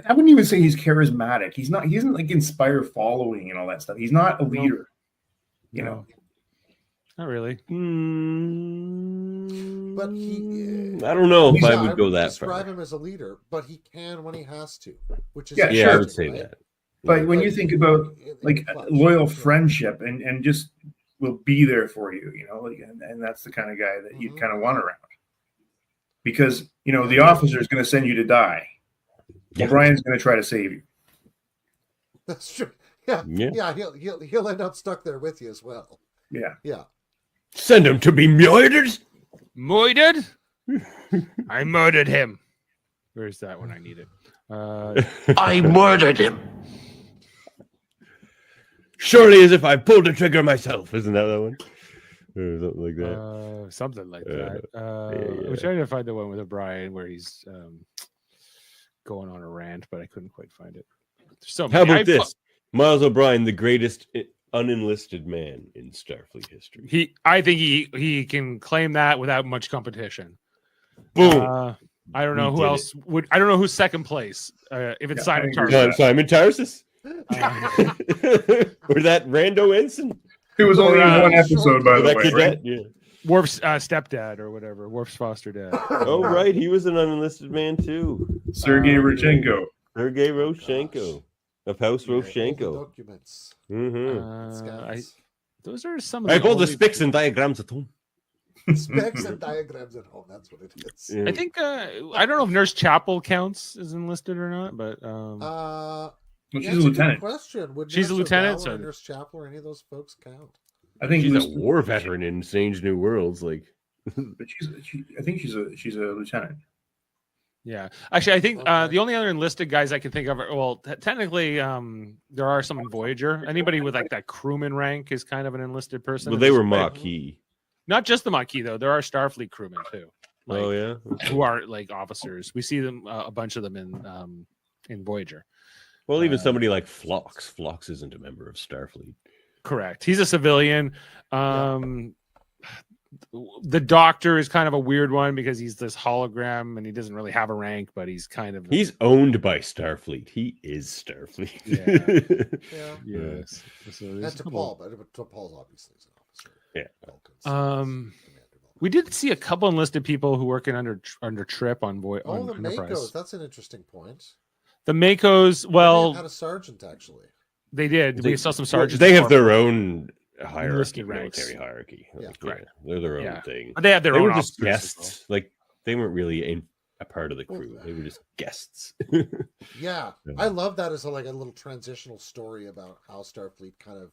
wouldn't even say he's charismatic. He doesn't like inspire following and all that stuff. He's not a leader, No, not really. Mm, I But he, I don't know if I yeah, would go that describe far. him as a leader, but he can when he has to, which is Yeah, Yeah, I sure. would say right? that. But when Like, you think about in like clutch. loyal Yeah. friendship and just will be there for you, like, and that's the kind of guy that you'd Mhm. kind of want around. Because, Yeah. the officer is going to send you to die. Yeah. O'Brien's going to try to save you. That's true. Yeah, Yeah. yeah. He'll end up stuck there with you as well. Yeah. Yeah. Send him to be murdered. Murdered? I murdered him. Where's that when I need it? I murdered him. Surely as if I pulled the trigger myself. Isn't that one? Or something like that. Something like Yeah. that. I was trying to find the one with O'Brien where he's going on a rant, but I couldn't quite find it. There's so How many. about this? Miles O'Brien, the greatest unenlisted man in Starfleet history. I think he can claim that without much competition. Boom. I don't know We who did else would. I don't know who's second place. If it's Yeah, I Simon agree. Tarver. Simon Tarsus. Uh, Or that rando ensign. It was only in one episode, by Or the that way. cadet. Right? Yeah. Worf's stepdad or whatever. Worf's foster dad. Oh, right. He was an unenlisted man, too. Sergei Rodchenko. Sergei Roshenko. Of House All the Roshenko. documents. Mm-hmm. Scans. Those are some of I the have all the only- specs and diagrams at home. Specs and diagrams at home. That's what it is. Yeah. I think I don't know if Nurse Chapel counts as enlisted or not, but Well, Yeah, she's a it's good lieutenant. question. Would She's a Nurse lieutenant, O'Dowd or so- Nurse Chapel or any of those folks count? I think She's a Lucy- war veteran in Strange New Worlds. Like, But I think she's a lieutenant. yeah. Actually, I think Okay. the only other enlisted guys I can think of are, well, technically, there are some in Voyager. Anybody with like that crewman rank is kind of an enlisted person. well, they were But Maquis. not just the Maquis though. There are Starfleet crewmen too. Like, Oh, yeah. who are like officers. We see them a bunch of them in Voyager. Well, even somebody like Phlox. Phlox isn't a member of Starfleet. Correct. He's a civilian. The Doctor is kind of a weird one because he's this hologram and he doesn't really have a rank, but he's kind of He's owned by Starfleet. He is Starfleet. Yeah. yes. So And there's a to couple- Paul, but to Paul's obviously is an officer. Yeah. Vulcan's Um, commander Vulcan. we did see a couple enlisted people who working under Trip on Oh, on the Enterprise. Makos. That's an interesting point. The Makos, They well, had a sergeant actually. they did. We saw some sergeants. They have before, their own hierarchy, Enlisted ranks. military hierarchy. Yeah. Like, Correct. They're their own Yeah. thing. but they had their They own were just officers as well. guests. Like, they weren't really a part of the Well, crew. They were just guests. Yeah, Yeah. I love that as a little transitional story about how Starfleet kind of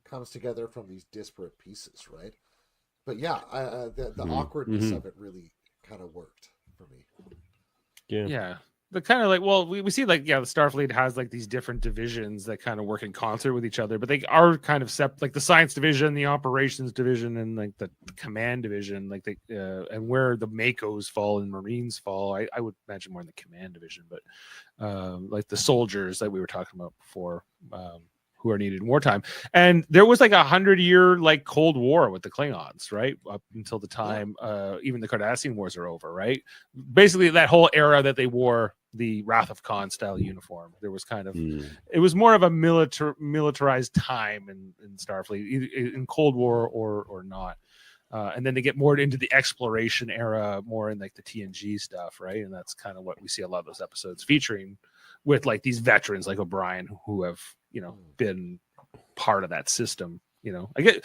comes together from these disparate pieces, right? But yeah, the Mhm. awkwardness Mhm. of it really kind of worked for me. Yeah. Yeah. The kind of like, well, we see like, yeah, the Starfleet has like these different divisions that kind of work in concert with each other, but they are kind of like the science division, the operations division, and like the command division, like and where the Makos fall and Marines fall. I would imagine more in the command division, but like the soldiers that we were talking about before, who are needed in wartime. And there was like 100-year like Cold War with the Klingons, right? Up until the time even the Cardassian Wars are over, right? Basically that whole era that they wore the Wrath of Khan style uniform. There was kind of it was more of a militarized time in Starfleet, either in Cold War or not. And then they get more into the exploration era, more in like the TNG stuff, right? And that's kind of what we see a lot of those episodes featuring, with like these veterans like O'Brien who have been part of that system. I get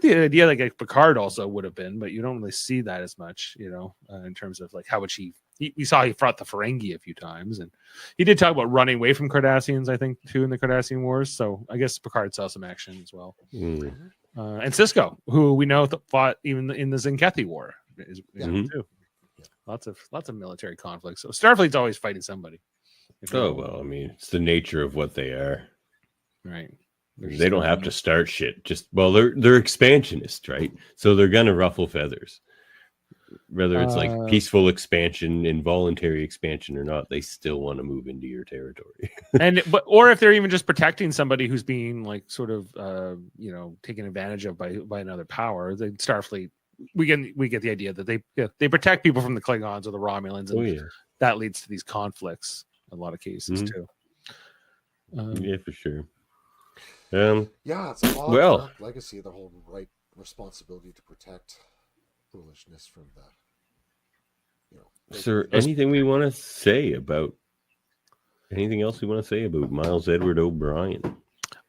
the idea like Picard also would have been, but you don't really see that as much, in terms of like how much we saw he fought the Ferengi a few times, and he did talk about running away from Cardassians, I think, too, in the Cardassian Wars. So I guess Picard saw some action as well. And Cisco, who we know fought even in the Zenkethi War, is too. Lots of military conflicts. So Starfleet's always fighting somebody. Oh, well, I mean, it's the nature of what they are. Right. They don't have to start shit. They're expansionists, right? So they're gonna ruffle feathers. Whether it's like peaceful expansion, involuntary expansion or not, they still want to move into your territory. or if they're even just protecting somebody who's being like sort of taken advantage of by another power, the Starfleet, we get the idea that they protect people from the Klingons or the Romulans, and that leads to these conflicts in a lot of cases too. Yeah, for sure. Yeah, it's a lot of legacy, the whole responsibility to protect foolishness from the. Is there anything we want to say about? Anything else we want to say about Miles Edward O'Brien?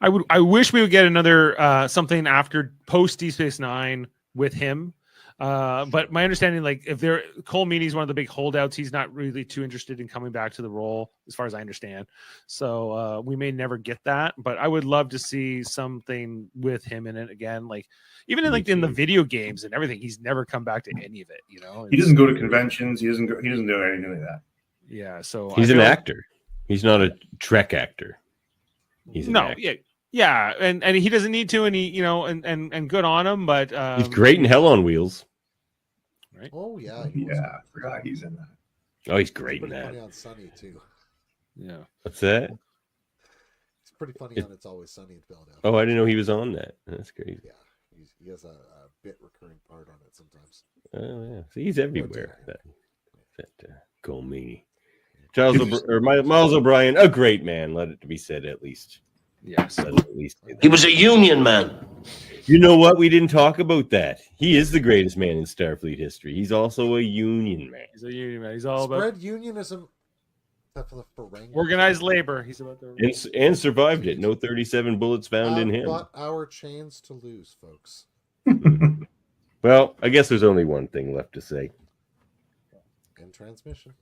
I wish we would get another something after post Deep Space Nine with him. But my understanding, like, if Cole Meany's one of the big holdouts, he's not really too interested in coming back to the role, as far as I understand. So we may never get that, but I would love to see something with him in it again. Like, even in in the video games and everything, he's never come back to any of it. He doesn't go to conventions. He doesn't do anything like that. Yeah, so he's an actor. He's not a Trek actor. He's an actor. Yeah, and he doesn't need to, and he and good on him, but he's great in Hell on Wheels. Right? Oh yeah, I forgot he's in that. Oh, he's great in pretty that. funny on Sunny too. Yeah, what's that? It's pretty funny on It's Always Sunny in Philadelphia. Oh, I didn't know he was on that. That's crazy. Yeah, he has a bit recurring part on it sometimes. Oh yeah, so he's everywhere. Cole Meany. Miles O'Brien, a great man. Let it be said, at least. Yes, at least. He was a Union man. You know what? We didn't talk about that. He is the greatest man in Starfleet history. He's also a Union man. He's a Union man. He's all about spread unionism. For the Ferengi. Organized labor. He's about the and survived it. No 37 bullets found in him. But our chains to lose, folks. Well, I guess there's only one thing left to say. End transmission.